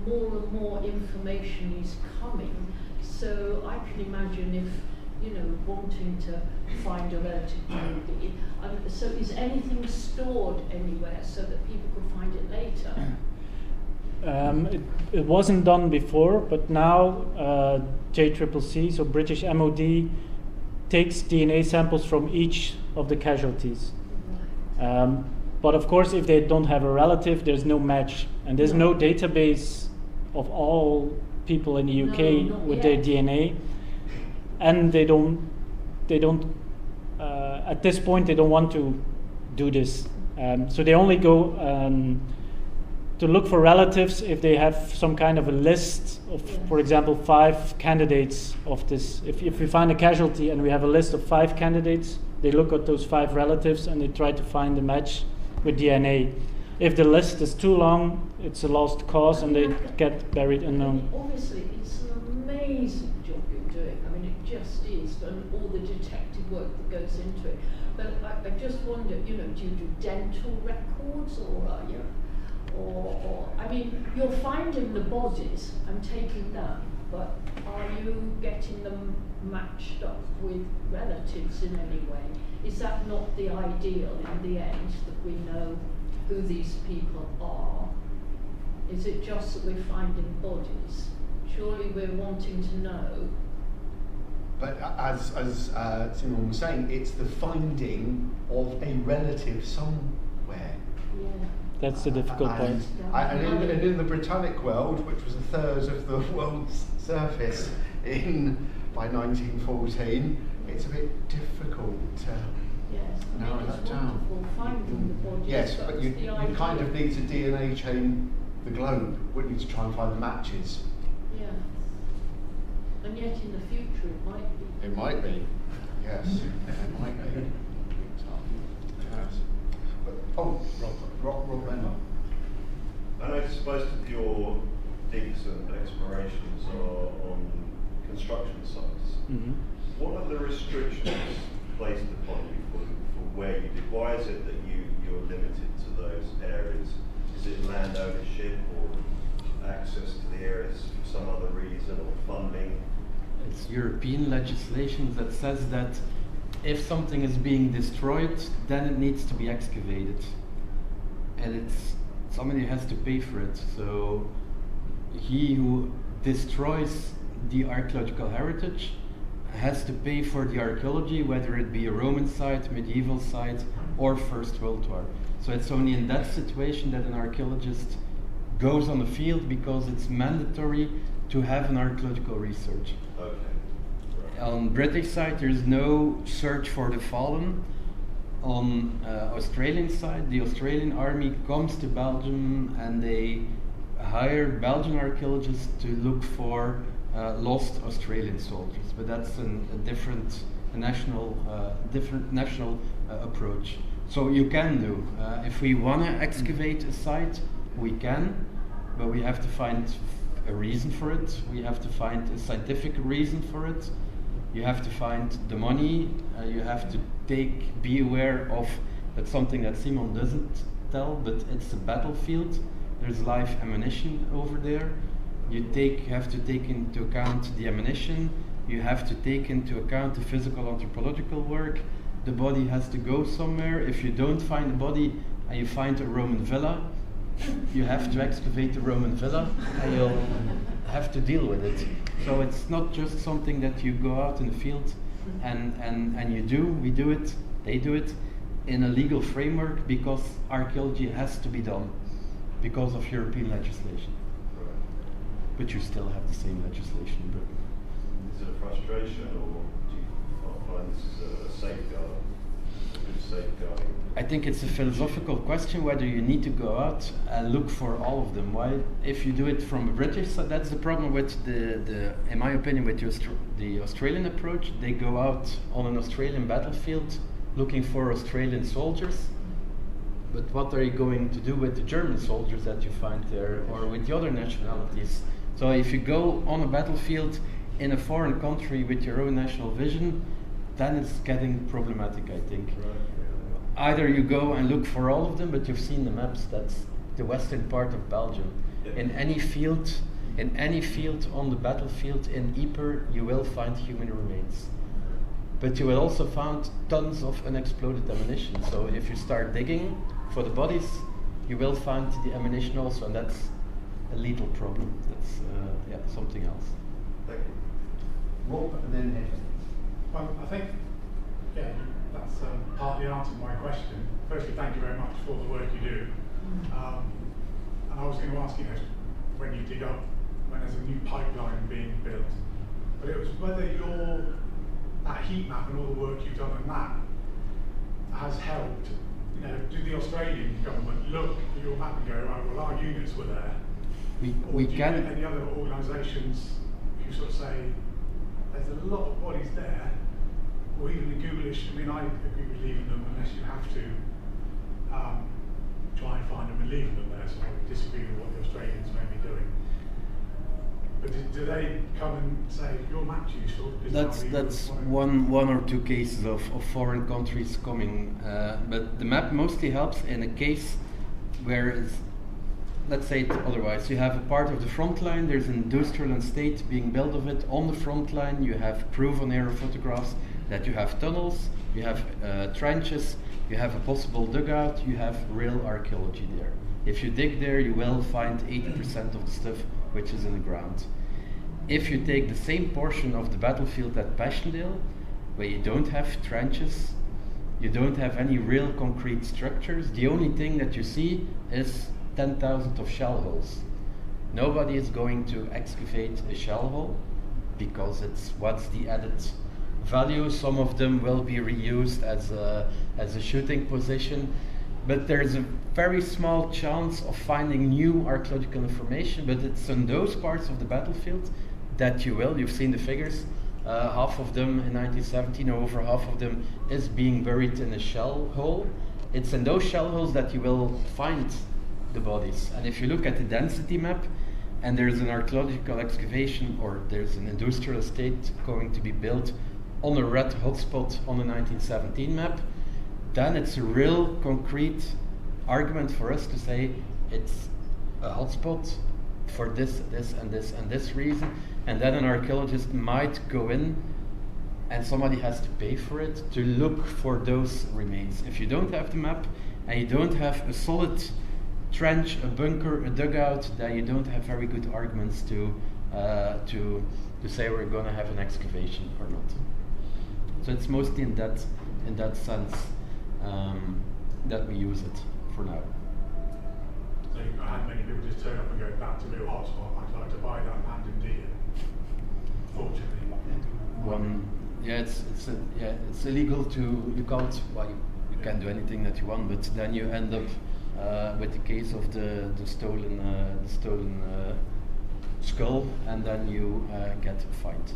more and more information is coming. So I can imagine if, wanting to find a relative maybe. So is anything stored anywhere so that people could find it later?
It wasn't done before, but now JCCC, so British MOD, takes DNA samples from each of the casualties. But of course, if they don't have a relative, there's no match, and there's no database of all people in the UK with their DNA, and they don't. At this point, they don't want to do this, so they only go to look for relatives if they have some kind of a list of, for example, 5 candidates of this. If we find a casualty and we have a list of 5 candidates, they look at those 5 relatives and they try to find a match with DNA. If the list is too long, it's a lost cause and they get buried unknown.
Obviously, it's an amazing job you're doing. I mean, it just is, and all the detective work that goes into it. But I just wonder, do you do dental records or or I mean, you're finding the bodies and taking them, but are you getting them matched up with relatives in any way? Is that not the ideal in the end, that we know who these people are? Is it just that we're finding bodies? Surely we're wanting to know.
But as Simon was saying, it's the finding of a relative somewhere.
Yeah.
That's the difficult part.
And in the Britannic world, which was a third of the world's surface by 1914, it's a bit difficult to narrow that down.
Finding the bodies.
Yes, but you kind of need to DNA chain the globe, wouldn't you, to try and find the matches?
Yeah. And yet in the future it might be.
It might be. Yes, it might be. Yes. Rob Member.
I notice most of your digs and explorations are on construction sites.
Mm-hmm.
What are the restrictions placed upon you for where you dig? Why is it that you're limited to those areas? Is it land ownership or access to the areas for some other reason, or funding?
It's European legislation that says that if something is being destroyed, then it needs to be excavated. And somebody has to pay for it. So he who destroys the archaeological heritage has to pay for the archaeology, whether it be a Roman site, medieval site, or First World War. So it's only in that situation that an archaeologist goes on the field, because it's mandatory to have an archaeological research.
Okay. Right.
On British side, there's no search for the fallen. On Australian side, the Australian army comes to Belgium and they hire Belgian archaeologists to look for lost Australian soldiers. But that's a different national approach. So you can do. If we want to excavate a site, we can, but we have to find a reason for it. We have to find a scientific reason for it. You have to find the money. You have to be aware of that's something that Simon doesn't tell, but it's a battlefield. There's live ammunition over there. You have to take into account the ammunition. You have to take into account the physical anthropological work. The body has to go somewhere. If you don't find the body and you find a Roman villa, you have to excavate the Roman villa and you'll have to deal with it. So it's not just something that you go out in the field and you do. We do it, they do it in a legal framework, because archaeology has to be done because of European legislation.
Right.
But you still have the same legislation in Britain.
Is it a frustration, or do you find this is a safeguard? Safeguarding?
I think it's a philosophical question whether you need to go out and look for all of them. Why, if you do it from a British side, that's the problem with in my opinion, with the Australian approach. They go out on an Australian battlefield looking for Australian soldiers. But what are you going to do with the German soldiers that you find there, or with the other nationalities? So if you go on a battlefield in a foreign country with your own national vision, then it's getting problematic, I think.
Right.
Either you go and look for all of them, but you've seen the maps, that's the western part of Belgium. in any field on the battlefield in Ypres, you will find human remains. But you will also find tons of unexploded ammunition. So if you start digging for the bodies, you will find the ammunition also, and that's a lethal problem. That's something else.
Thank you.
Rob, and then Hedwig.
Well, I think, that's partly answered my question. Firstly, thank you very much for the work you do. And I was going to ask you, when you dig up, when there's a new pipeline being built, but it was whether that heat map and all the work you've done on that has helped. Did the Australian government look at your map and go, right, well, our units were there?
We
do you
can.
get any other organisations who sort of say, there's a lot of bodies there, or even the Googlish, I agree with leaving them unless you have to try and find them and leaving them there, so I would disagree with what the Australians may be doing. But do they come and say, your map's useful?
That's one or two cases of foreign countries coming, but the map mostly helps in a case where let's say it otherwise. You have a part of the front line, there's an industrial estate being built of it. On the front line you have proof on aerial photographs that you have tunnels, you have trenches, you have a possible dugout, you have real archaeology there. If you dig there, you will find 80% of the stuff which is in the ground. If you take the same portion of the battlefield at Passchendaele, where you don't have trenches, you don't have any real concrete structures, the only thing that you see is 10,000 of shell holes. Nobody is going to excavate a shell hole because what's the added value. Some of them will be reused as a shooting position, but there's a very small chance of finding new archaeological information, but it's in those parts of the battlefield that you've seen the figures, half of them in 1917, or over half of them is being buried in a shell hole. It's in those shell holes that you will find the bodies. And if you look at the density map, and there's an archaeological excavation or there's an industrial estate going to be built on a red hotspot on the 1917 map, then it's a real concrete argument for us to say it's a hotspot for this, and this reason, and then an archaeologist might go in and somebody has to pay for it to look for those remains. If you don't have the map and you don't have a solid trench, a bunker, a dugout, then you don't have very good arguments to say we're going to have an excavation or not. So it's mostly in that sense that we use it for now.
So I had many people just turn up and go, that's a real hotspot, I'd like to buy that land indeed. Fortunately.
It's illegal to, you can't do anything that you want, but then you end up with the case of the stolen skull, and then you get fined.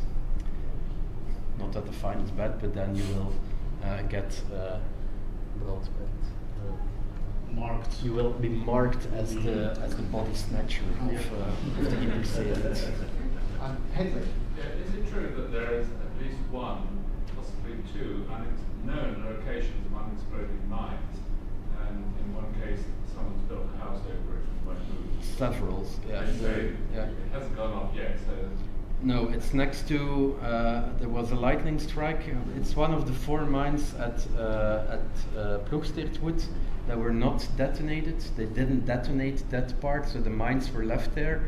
Not that the fine is bad, but then you will get
marked.
You will be marked as the body snatcher of the Ypres.
Hedwig.
Is it true that there is at least one, possibly two, known locations of unexploded mines, and in one case someone's built a house over it and won't move?
Several, yeah.
It hasn't gone off yet, so...
No, it's next to, there was a lightning strike. It's one of the 4 mines at Ploegsteertwood that were not detonated. They didn't detonate that part, so the mines were left there.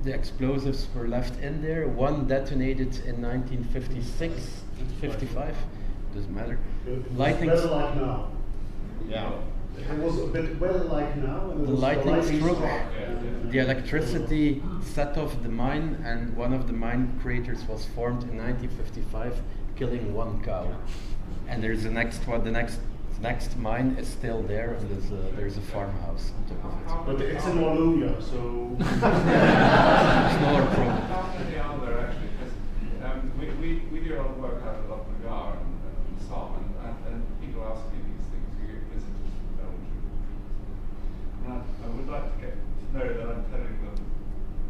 The explosives were left in there. One detonated in 1956, 55, doesn't matter.
Lightning like now.
Yeah.
It was a bit well like now.
The lightning struck, the electricity set off the mine, and one of the mine craters was formed in 1955, killing 1 cow. And there's the next one. The next mine is still there, and there's a farmhouse on top of it.
But it's in Wallonia, so
it's not our problem.
How many are there actually? Because we do a lot of work out of Nagar and Sam, and people ask me these things. We get visitors from Belgium. And I would like to know that I'm telling them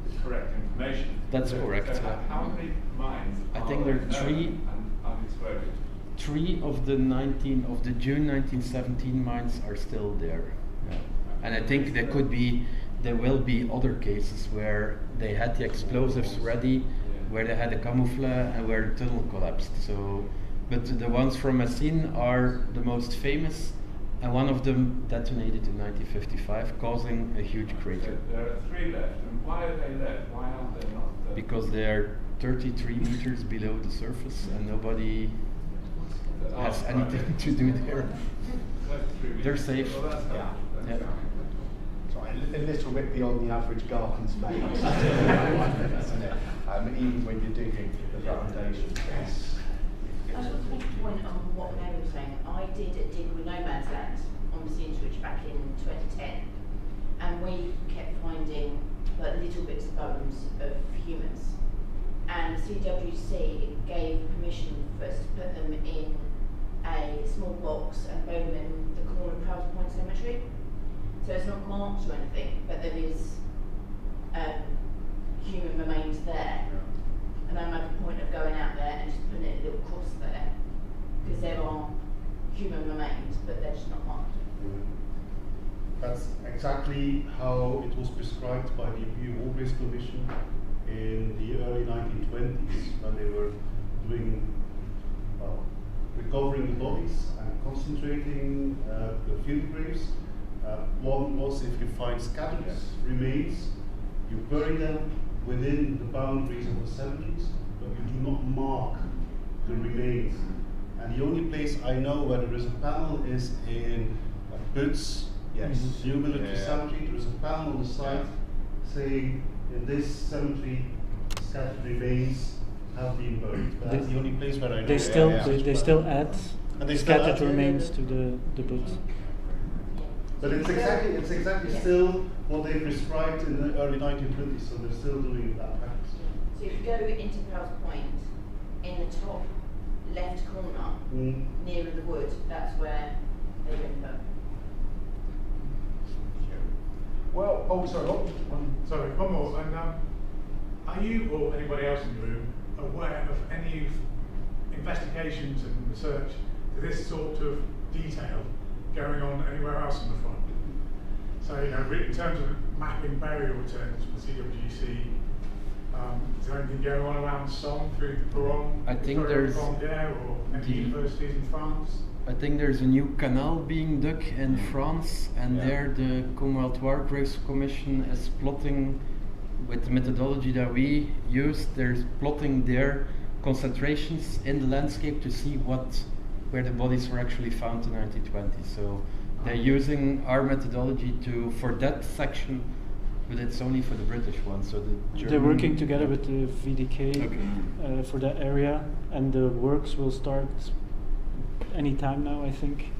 the correct information.
That's correct.
So how many mines
I think there are 3
and unexploded?
3 of the June 1917 mines are still there. Yeah. And I think there will be other cases where they had the explosives ready, where they had a camouflage, and where the tunnel collapsed. So, but the ones from Messines are the most famous, and one of them detonated in 1955, causing a huge crater.
There are 3 left, and why are they left? Why aren't they not?
Because they are 33 meters below the surface, and nobody has anything to do there. They're safe.
Well, that's
Yeah.
that's
Yeah.
Sorry, a little bit beyond the average garden space, isn't it? Even when you're digging the foundation. Yes.
I just want to make a point on what Mary was saying. I did a dig with No Man's Land on Messines Ridge back in 2010, and we kept finding little bits of bones of humans. And CWC gave permission for us to put them in a small box and bury them in the corner of Prowse Point Cemetery. So it's not marked or anything, but there is human remains there. And I make a point of going out there and just putting a little cross there, because there are human remains, but they're just not marked.
That's exactly how it was prescribed by the European War Graves Commission in the early 1920s, when they were doing, recovering the bodies and concentrating the field graves. One was, if you find scattered remains, you bury them within the boundaries of the cemeteries, but you do not mark the remains. And the only place I know where there is a panel is in Butz, New Military Cemetery. There is a panel on the site saying, in this cemetery, scattered remains have been buried. But that's the only place where I know.
They still add scattered remains to the books.
But it's exactly still what they prescribed in the early 1920s, so they're still doing that practice.
So if you go into Prowse Point, in the top left corner, nearer the wood, that's where they've been put.
Well,
Sorry, one more. And are you or anybody else in the room aware of any investigations and research to this sort of detail going on anywhere else on the front? So, you know, in terms of mapping burial returns for the CWGC, is there anything going on around Somme through the Peron?
I think there's
there or any universities in France?
I think there's a new canal being dug in France, and there the Commonwealth War Graves Commission is plotting, with the methodology that we use, there's plotting their concentrations in the landscape to see where the bodies were actually found in 1920. So they're using our methodology for that section, but it's only for the British one. So
they're working together with the VDK for that area, and the works will start any time now, I think.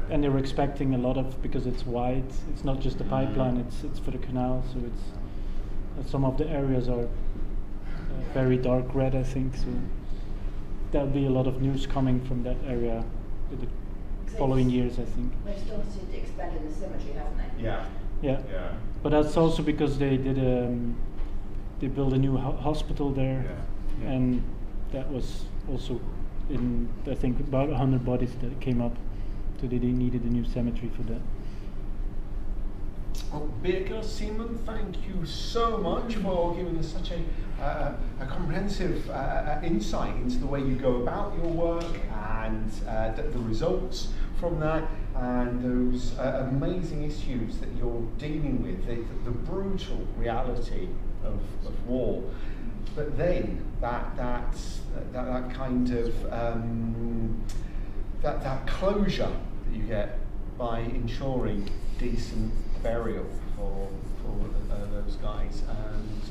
And they're expecting a lot of, because it's wide, it's not just the pipeline, it's for the canal, so some of the areas are very dark red, I think, so there'll be a lot of news coming from that area in the following years, I think.
They've started expanding the cemetery, haven't they?
Yeah. But that's also because they did they built a new hospital there, and that was also in, I think, about 100 bodies that came up, so they needed a new cemetery for that.
Well, Birger, Simon, thank you so much for giving us such a comprehensive insight into the way you go about your work and the results from that, and those amazing issues that you're dealing with, the brutal reality of war. But then that kind of that closure that you get by ensuring decent burial for those guys, and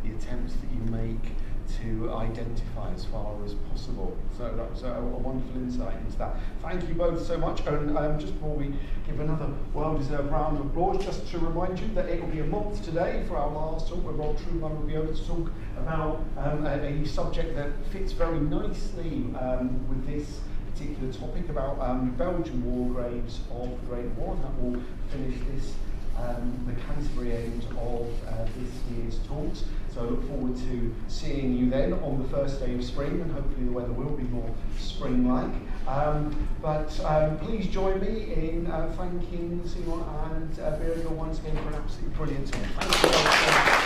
the attempts that you make to identify as far as possible. So that was a wonderful insight into that. Thank you both so much. And just before we give another well-deserved round of applause, just to remind you that it will be a month today for our last talk, where Rob Truman will be able to talk about a subject that fits very nicely with this particular topic about Belgian war graves of the Great War, and that will finish this the Canterbury end of this year's talks. So I look forward to seeing you then on the first day of spring, and hopefully the weather will be more spring-like. But please join me in thanking Simon and Birger once again for an absolutely brilliant talk. Thank you.